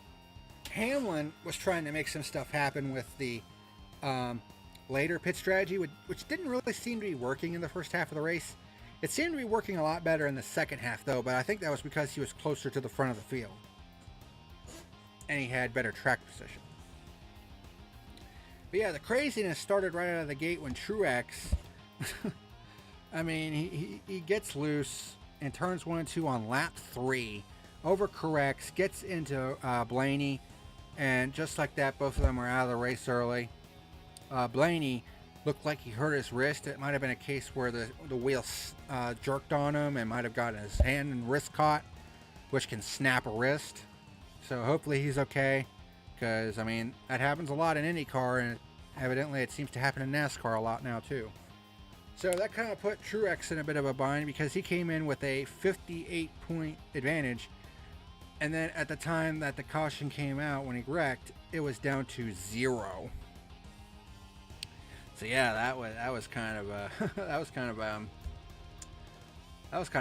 Hamlin was trying to make some stuff happen with the later pit strategy, which didn't really seem to be working in the first half of the race. It seemed to be working a lot better in the second half, though, but I think that was because he was closer to the front of the field. And he had better track position. But yeah, the craziness started right out of the gate when Truex, I mean, he gets loose in turns 1 and 2 on lap 3, overcorrects, gets into Blaney, and just like that, both of them are out of the race early. Blaney looked like he hurt his wrist. It might have been a case where the wheel jerked on him and might have gotten his hand and wrist caught, which can snap a wrist. So hopefully he's okay, because, I mean, that happens a lot in IndyCar, and evidently it seems to happen in NASCAR a lot now, too. So that kind of put Truex in a bit of a bind, because he came in with a 58-point advantage, and then at the time that the caution came out when he wrecked, it was down to 0. So yeah, that was kind of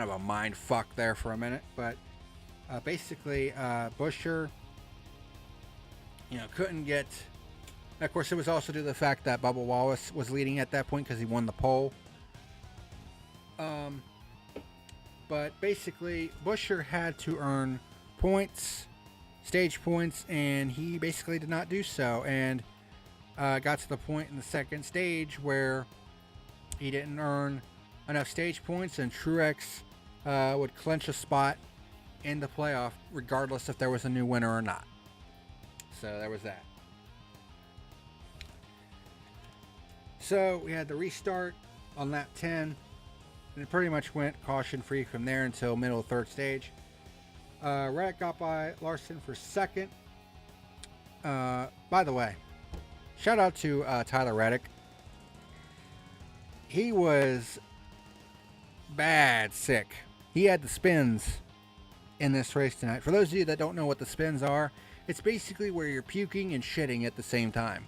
a mind fuck there for a minute, but basically, Buescher, couldn't get. Of course, it was also due to the fact that Bubba Wallace was leading at that point because he won the pole. But basically, Buescher had to earn points, stage points, and he basically did not do so. And got to the point in the second stage where he didn't earn enough stage points, and Truex would clinch a spot in the playoff regardless if there was a new winner or not. So there was that. So we had the restart on lap 10. and it pretty much went caution-free from there until middle of third stage. Reddick got by Larson for second. By the way, shout out to Tyler Reddick. He was bad sick. He had the spins in this race tonight. For those of you that don't know what the spins are, it's basically where you're puking and shitting at the same time.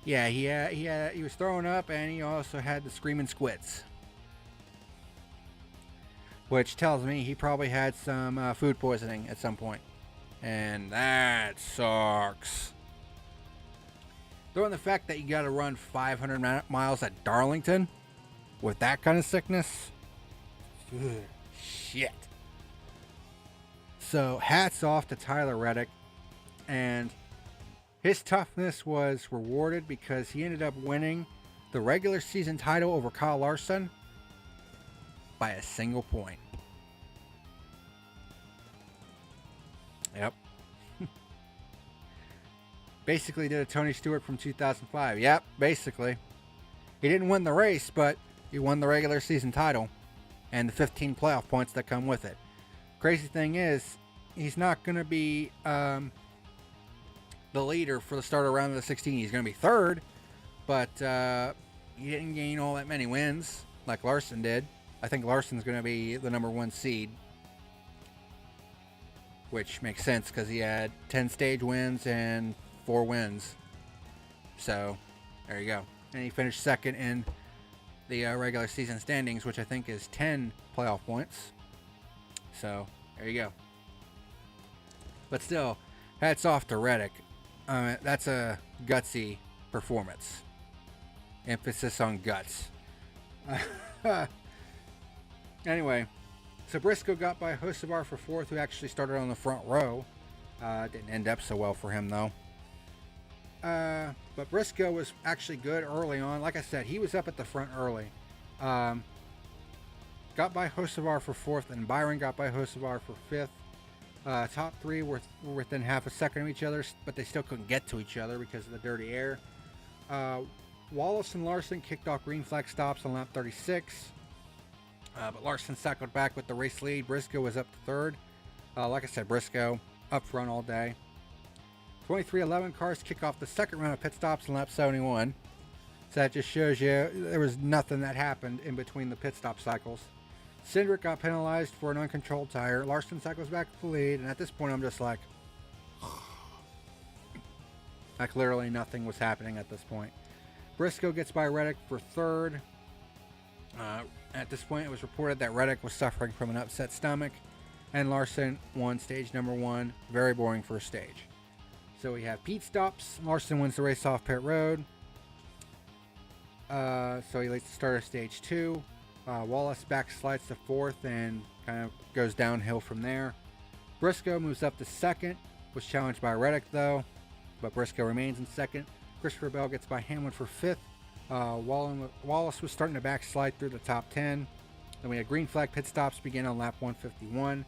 Yeah, he was throwing up, and he also had the screaming squits, which tells me he probably had some food poisoning at some point, and that sucks. Throwing the fact that you got to run 500 miles at Darlington with that kind of sickness, ugh, shit. So hats off to Tyler Reddick, and his toughness was rewarded because he ended up winning the regular season title over Kyle Larson by a single point. Yep. Basically did a Tony Stewart from 2005. Yep, basically. He didn't win the race, but he won the regular season title and the 15 playoff points that come with it. Crazy thing is, he's not going to be the leader for the start of round of the 16. He's going to be third, but he didn't gain all that many wins like Larson did. I think Larson's going to be the number 1 seed, which makes sense because he had 10 stage wins and 4 wins. So there you go. And he finished second in the regular season standings, which I think is 10 playoff points. So there you go. But still, hats off to Reddick. That's a gutsy performance. Emphasis on guts. Anyway, so Briscoe got by Hocevar for fourth, who actually started on the front row. Didn't end up so well for him, though. But Briscoe was actually good early on. Like I said, he was up at the front early. Got by Hocevar for fourth, and Byron got by Hocevar for fifth. Top three were within half a second of each other, but they still couldn't get to each other because of the dirty air. Wallace and Larson kicked off green flag stops on lap 36. But Larson cycled back with the race lead. Briscoe was up to third. Like I said, Briscoe up front all day. 2311 cars kick off the second round of pit stops in lap 71. So that just shows you there was nothing that happened in between the pit stop cycles. Cindric got penalized for an uncontrolled tire. Larson cycles back to the lead, and at this point I'm just like literally nothing was happening at this point. Briscoe gets by Reddick for third. At this point it was reported that Reddick was suffering from an upset stomach, and Larson won stage number 1. Very boring first stage. So we have pit stops. Larson wins the race off pit road. So he leads the start of stage 2. Wallace backslides to fourth and kind of goes downhill from there. Briscoe moves up to second. Was challenged by Reddick though, but Briscoe remains in second. Christopher Bell gets by Hamlin for fifth. Wallace was starting to backslide through the top 10. Then we had green flag pit stops begin on lap 151.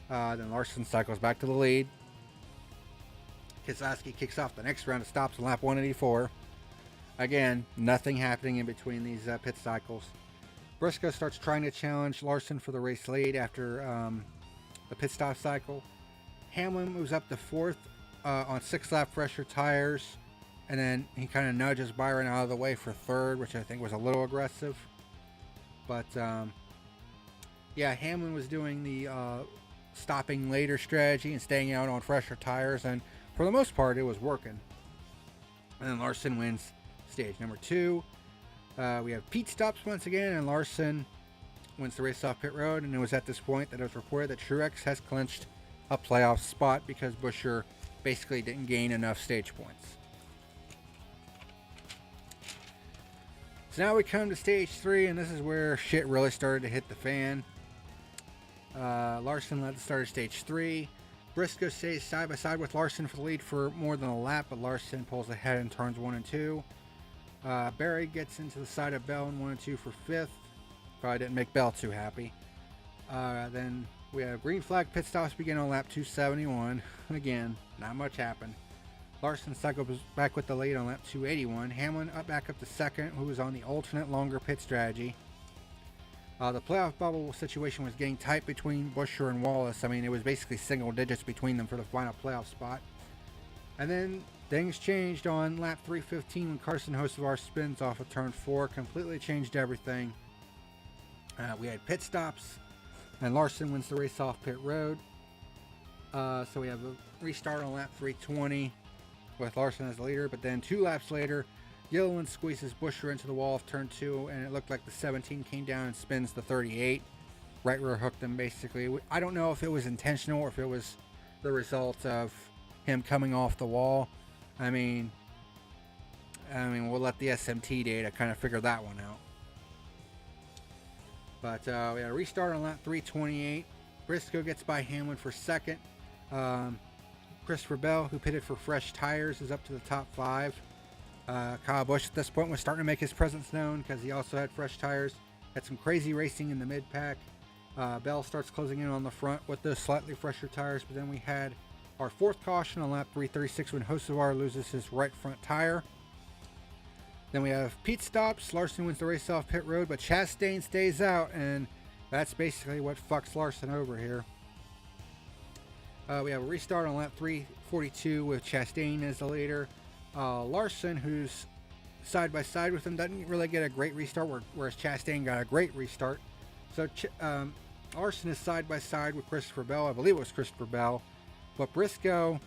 Then Larson cycles back to the lead. Keselowski kicks off the next round of stops on lap 184. Again, nothing happening in between these pit cycles. Briscoe starts trying to challenge Larson for the race lead after the pit stop cycle. Hamlin moves up to fourth on 6-lap fresher tires, and then he kind of nudges Byron out of the way for third, which I think was a little aggressive. But yeah, Hamlin was doing the stopping later strategy and staying out on fresher tires, and for the most part it was working. And then Larson wins stage number 2. We have pit stops once again, and Larson wins the race off pit road, and it was at this point that it was reported that Truex has clinched a playoff spot because Buescher basically didn't gain enough stage points. So now we come to stage 3, and this is where shit really started to hit the fan. Larson led the start of stage 3. Briscoe stays side by side with Larson for the lead for more than a lap, but Larson pulls ahead in turns 1 and 2. Barry gets into the side of Bell in 1 and 2 for 5th. Probably didn't make Bell too happy. Then we have green flag pit stops begin on lap 271. Again, not much happened. Larson cycles back with the lead on lap 281. Hamlin back up to second, who was on the alternate longer pit strategy. The playoff bubble situation was getting tight between Buescher and Wallace. I mean, it was basically single digits between them for the final playoff spot. And then things changed on lap 315 when Carson Hocevar spins off of turn 4. Completely changed everything. We had pit stops, and Larson wins the race off pit road. So we have a restart on lap 320 with Larson as the leader. But then 2 laps later, Gilliland squeezes Buescher into the wall of turn 2, and it looked like the 17 came down and spins the 38. Right rear hooked him, basically. I don't know if it was intentional or if it was the result of him coming off the wall. I mean, we'll let the SMT data kind of figure that one out. But we had a restart on lap 328. Briscoe gets by Hamlin for second. Christopher Bell, who pitted for fresh tires, is up to the top 5. Kyle Busch at this point was starting to make his presence known because he also had fresh tires. Had some crazy racing in the mid-pack. Bell starts closing in on the front with the slightly fresher tires, but then we had our 4th caution on lap 336 when Hocevar loses his right front tire. Then we have pit stops. Larson wins the race off pit road, but Chastain stays out, and that's basically what fucks Larson over here. We have a restart on lap 342 with Chastain as the leader. Larson, who's side by side with him, doesn't really get a great restart, whereas Chastain got a great restart. So Larson is side by side with Christopher Bell. I believe it was Christopher Bell. But Briscoe,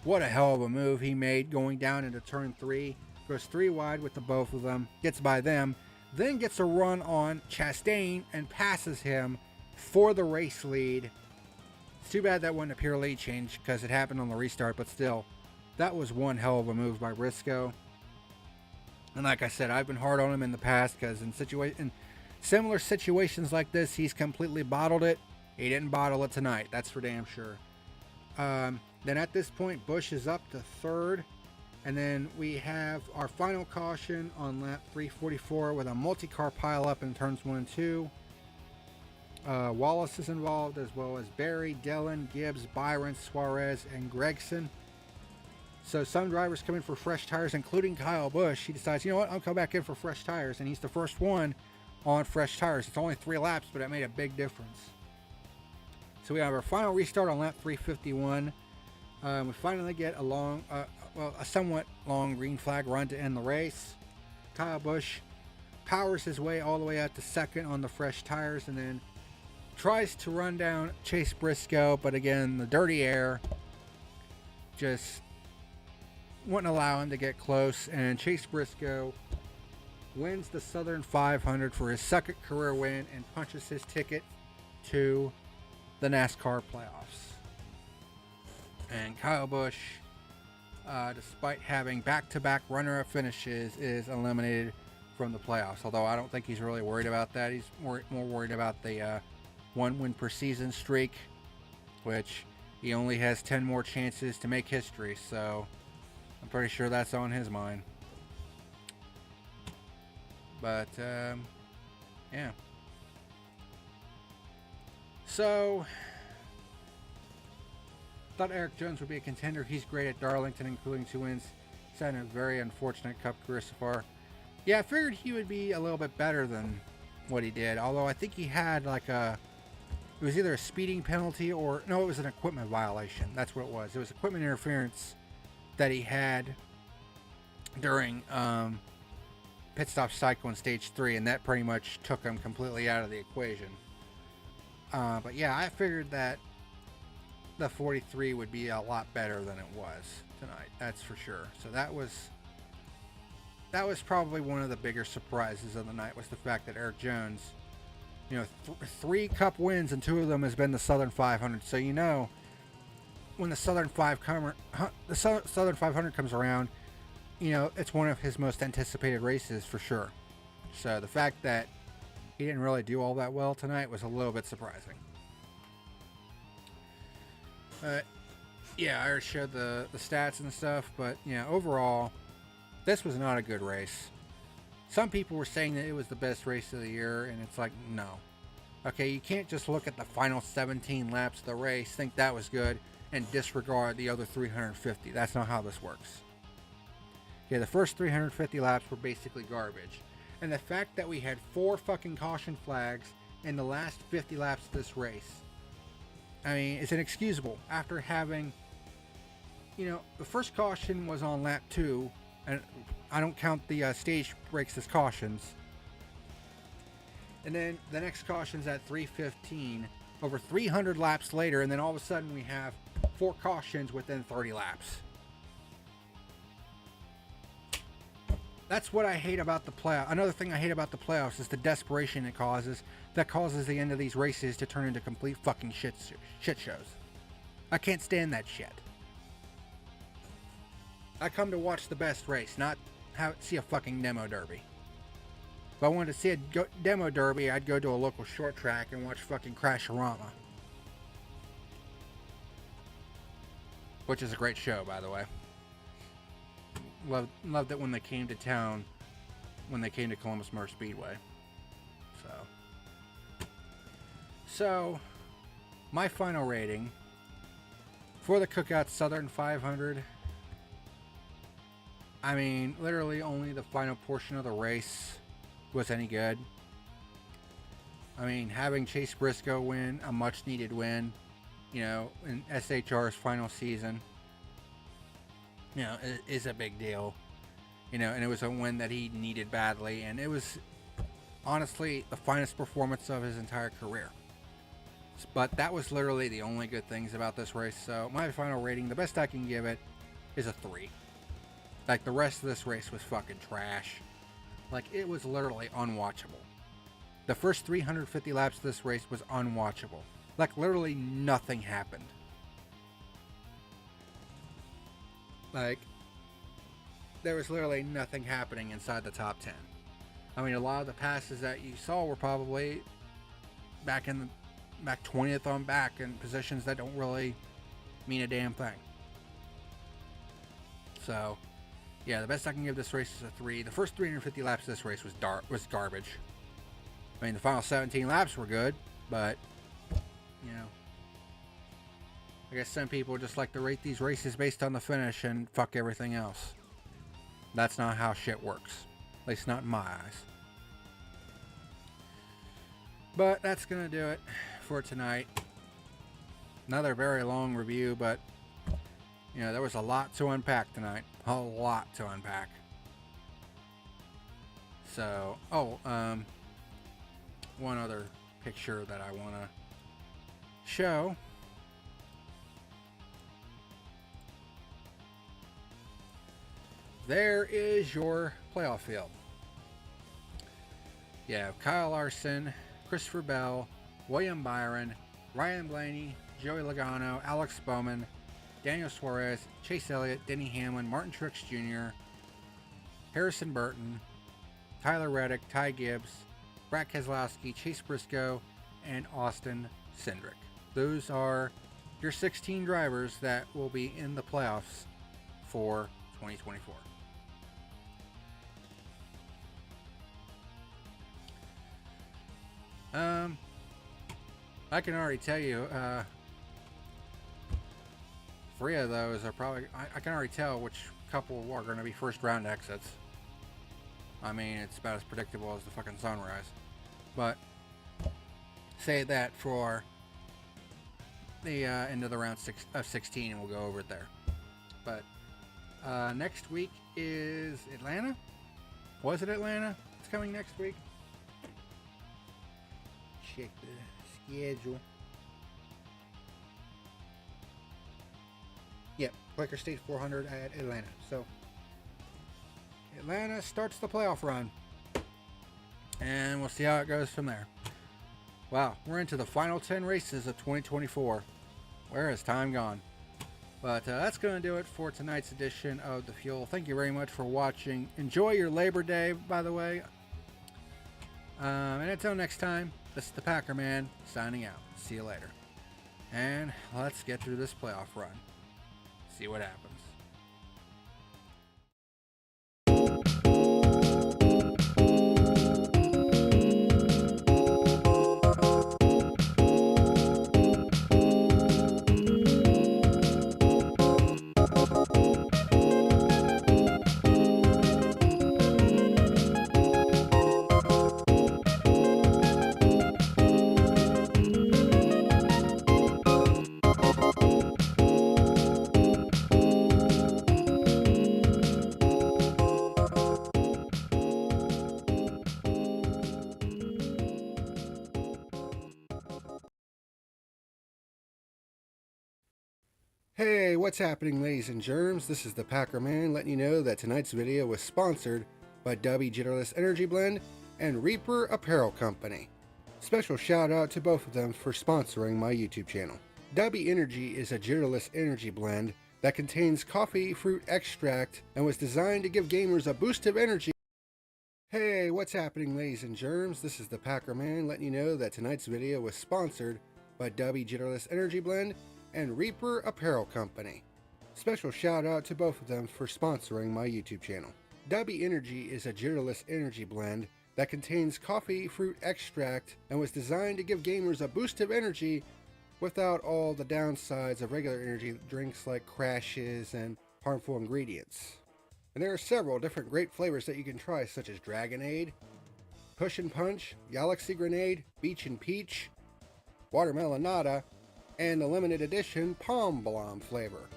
what a hell of a move he made going down into turn 3. Goes 3 wide with the both of them, gets by them, then gets a run on Chastain and passes him for the race lead. It's too bad that wasn't a pure lead change because it happened on the restart, but still, that was one hell of a move by Briscoe. And like I said, I've been hard on him in the past because in similar situations like this, he's completely bottled it. He didn't bottle it tonight, that's for damn sure. Then at this point, Busch is up to 3rd. And then we have our final caution on lap 344 with a multi-car pileup in turns 1 and 2. Wallace is involved, as well as Barry, Dillon, Gibbs, Byron, Suarez, and Gregson. So some drivers come in for fresh tires, including Kyle Busch. He decides, you know what, I'll come back in for fresh tires. And he's the first one on fresh tires. It's only 3 laps, but it made a big difference. So we have our final restart on lap 351. We finally get a somewhat long green flag run to end the race. Kyle Busch powers his way all the way out to 2nd on the fresh tires and then tries to run down Chase Briscoe, but again, the dirty air just wouldn't allow him to get close, and Chase Briscoe wins the Southern 500 for his 2nd career win and punches his ticket to the NASCAR playoffs. And Kyle Busch, despite having back-to-back runner-up finishes, is eliminated from the playoffs. Although I don't think he's really worried about that. He's more worried about the 1 win per season streak, which he only has 10 more chances to make history. So I'm pretty sure that's on his mind. But yeah. So thought Eric Jones would be a contender. He's great at Darlington, including 2 wins. He's had a very unfortunate Cup career so far. Yeah, I figured he would be a little bit better than what he did. Although I think he had it was either a speeding penalty or, no, it was an equipment violation. That's what it was. It was equipment interference that he had during pit stop cycle in stage 3, and that pretty much took him completely out of the equation. But yeah, I figured that the 43 would be a lot better than it was tonight. That's for sure. So that was probably one of the bigger surprises of the night, was the fact that Eric Jones, 3 Cup wins and 2 of them has been the Southern 500. So when the Southern 500 comes around, it's one of his most anticipated races for sure. So the fact that he didn't really do all that well tonight was a little bit surprising. Yeah, I already showed the stats and stuff, but overall, this was not a good race. Some people were saying that it was the best race of the year, and it's like, no. Okay, you can't just look at the final 17 laps of the race, think that was good, and disregard the other 350. That's not how this works. Okay, the first 350 laps were basically garbage. And the fact that we had 4 fucking caution flags in the last 50 laps of this race, I mean, it's inexcusable. After having, the first caution was on lap 2, and I don't count the stage breaks as cautions. And then the next caution's at 3:15, over 300 laps later, and then all of a sudden we have 4 cautions within 30 laps. That's what I hate about the playoffs. Another thing I hate about the playoffs is the desperation it causes. That causes the end of these races to turn into complete fucking shit shows. I can't stand that shit. I come to watch the best race, not see a fucking demo derby. If I wanted to see a demo derby, I'd go to a local short track and watch fucking Crash-O-Rama. Which is a great show, by the way. Loved it when they came to town, when they came to Columbus Motor Speedway. So, my final rating for the Cookout Southern 500. I mean, literally only the final portion of the race was any good. I mean, having Chase Briscoe win, a much needed win, in SHR's final season, is a big deal. And it was a win that he needed badly, and it was honestly the finest performance of his entire career. But that was literally the only good things about this race. So my final rating, the best I can give it, is a 3. Like, the rest of this race was fucking trash. Like, it was literally unwatchable. The first 350 laps of this race was unwatchable. Like, literally nothing happened. Like, there was literally nothing happening inside the top 10. I mean, a lot of the passes that you saw were probably back 20th on back in positions that don't really mean a damn thing. So, yeah, the best I can give this race is a 3. The first 350 laps of this race was garbage. I mean, the final 17 laps were good, but, I guess some people just like to rate these races based on the finish and fuck everything else. That's not how shit works. At least not in my eyes. But that's going to do it for tonight. Another very long review, but, there was a lot to unpack tonight. A lot to unpack. So, one other picture that I want to show. There is your playoff field. You have Kyle Larson, Christopher Bell, William Byron, Ryan Blaney, Joey Logano, Alex Bowman, Daniel Suarez, Chase Elliott, Denny Hamlin, Martin Truex Jr., Harrison Burton, Tyler Reddick, Ty Gibbs, Brad Keselowski, Chase Briscoe, and Austin Cindric. Those are your 16 drivers that will be in the playoffs for 2024. I can already tell you, 3 of those are probably, I can already tell which couple are going to be first round exits. I mean, it's about as predictable as the fucking sunrise. But, say that for the end of the round 16, and we'll go over it there. But, next week is Atlanta? Was it Atlanta? It's coming next week. Check the schedule. Yep, Quaker State 400 at Atlanta. So, Atlanta starts the playoff run. And we'll see how it goes from there. Wow, we're into the final 10 races of 2024. Where has time gone? But that's going to do it for tonight's edition of The Fuel. Thank you very much for watching. Enjoy your Labor Day, by the way. And until next time, this is the PackerMan signing out. See you later. And let's get through this playoff run. See what happens. Hey, what's happening, ladies and germs? This is the PackerMan letting you know that tonight's video was sponsored by W Jitterless Energy Blend and Reaper Apparel Company. Special shout out to both of them for sponsoring my YouTube channel. W Energy is a jitterless energy blend that contains coffee fruit extract and was designed to give gamers a boost of energy. Hey, what's happening, ladies and germs? This is the PackerMan letting you know that tonight's video was sponsored by W Jitterless Energy Blend and Reaper Apparel Company. Special shout out to both of them for sponsoring my YouTube channel. W Energy is a jitterless energy blend that contains coffee fruit extract and was designed to give gamers a boost of energy without all the downsides of regular energy drinks like crashes and harmful ingredients. And there are several different great flavors that you can try, such as Dragonade, Push and Punch, Galaxy Grenade, Beach and Peach, Watermelonada, and the limited edition Palm Balm flavor.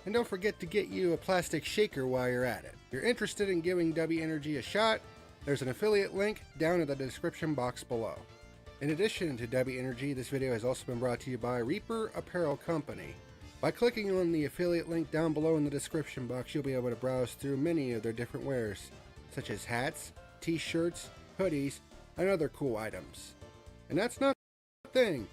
And don't forget to get you a plastic shaker while you're at it. If you're interested in giving W Energy a shot, there's an affiliate link down in the description box below. In addition to W Energy, this video has also been brought to you by Reaper Apparel Company. By clicking on the affiliate link down below in the description box, you'll be able to browse through many of their different wares, such as hats, t-shirts, hoodies, and other cool items. And that's not the thing.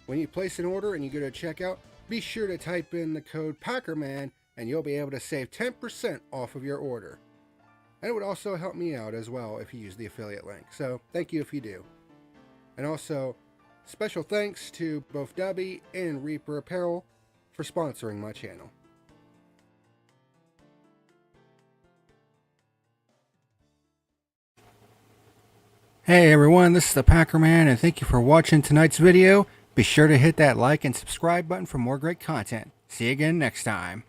When you place an order and you go to checkout, be sure to type in the code PackerMan and you'll be able to save 10% off of your order. And it would also help me out as well if you use the affiliate link. So thank you if you do. And also, special thanks to both W and Reaper Apparel for sponsoring my channel. Hey everyone, this is the PackerMan and thank you for watching tonight's video. Be sure to hit that like and subscribe button for more great content. See you again next time.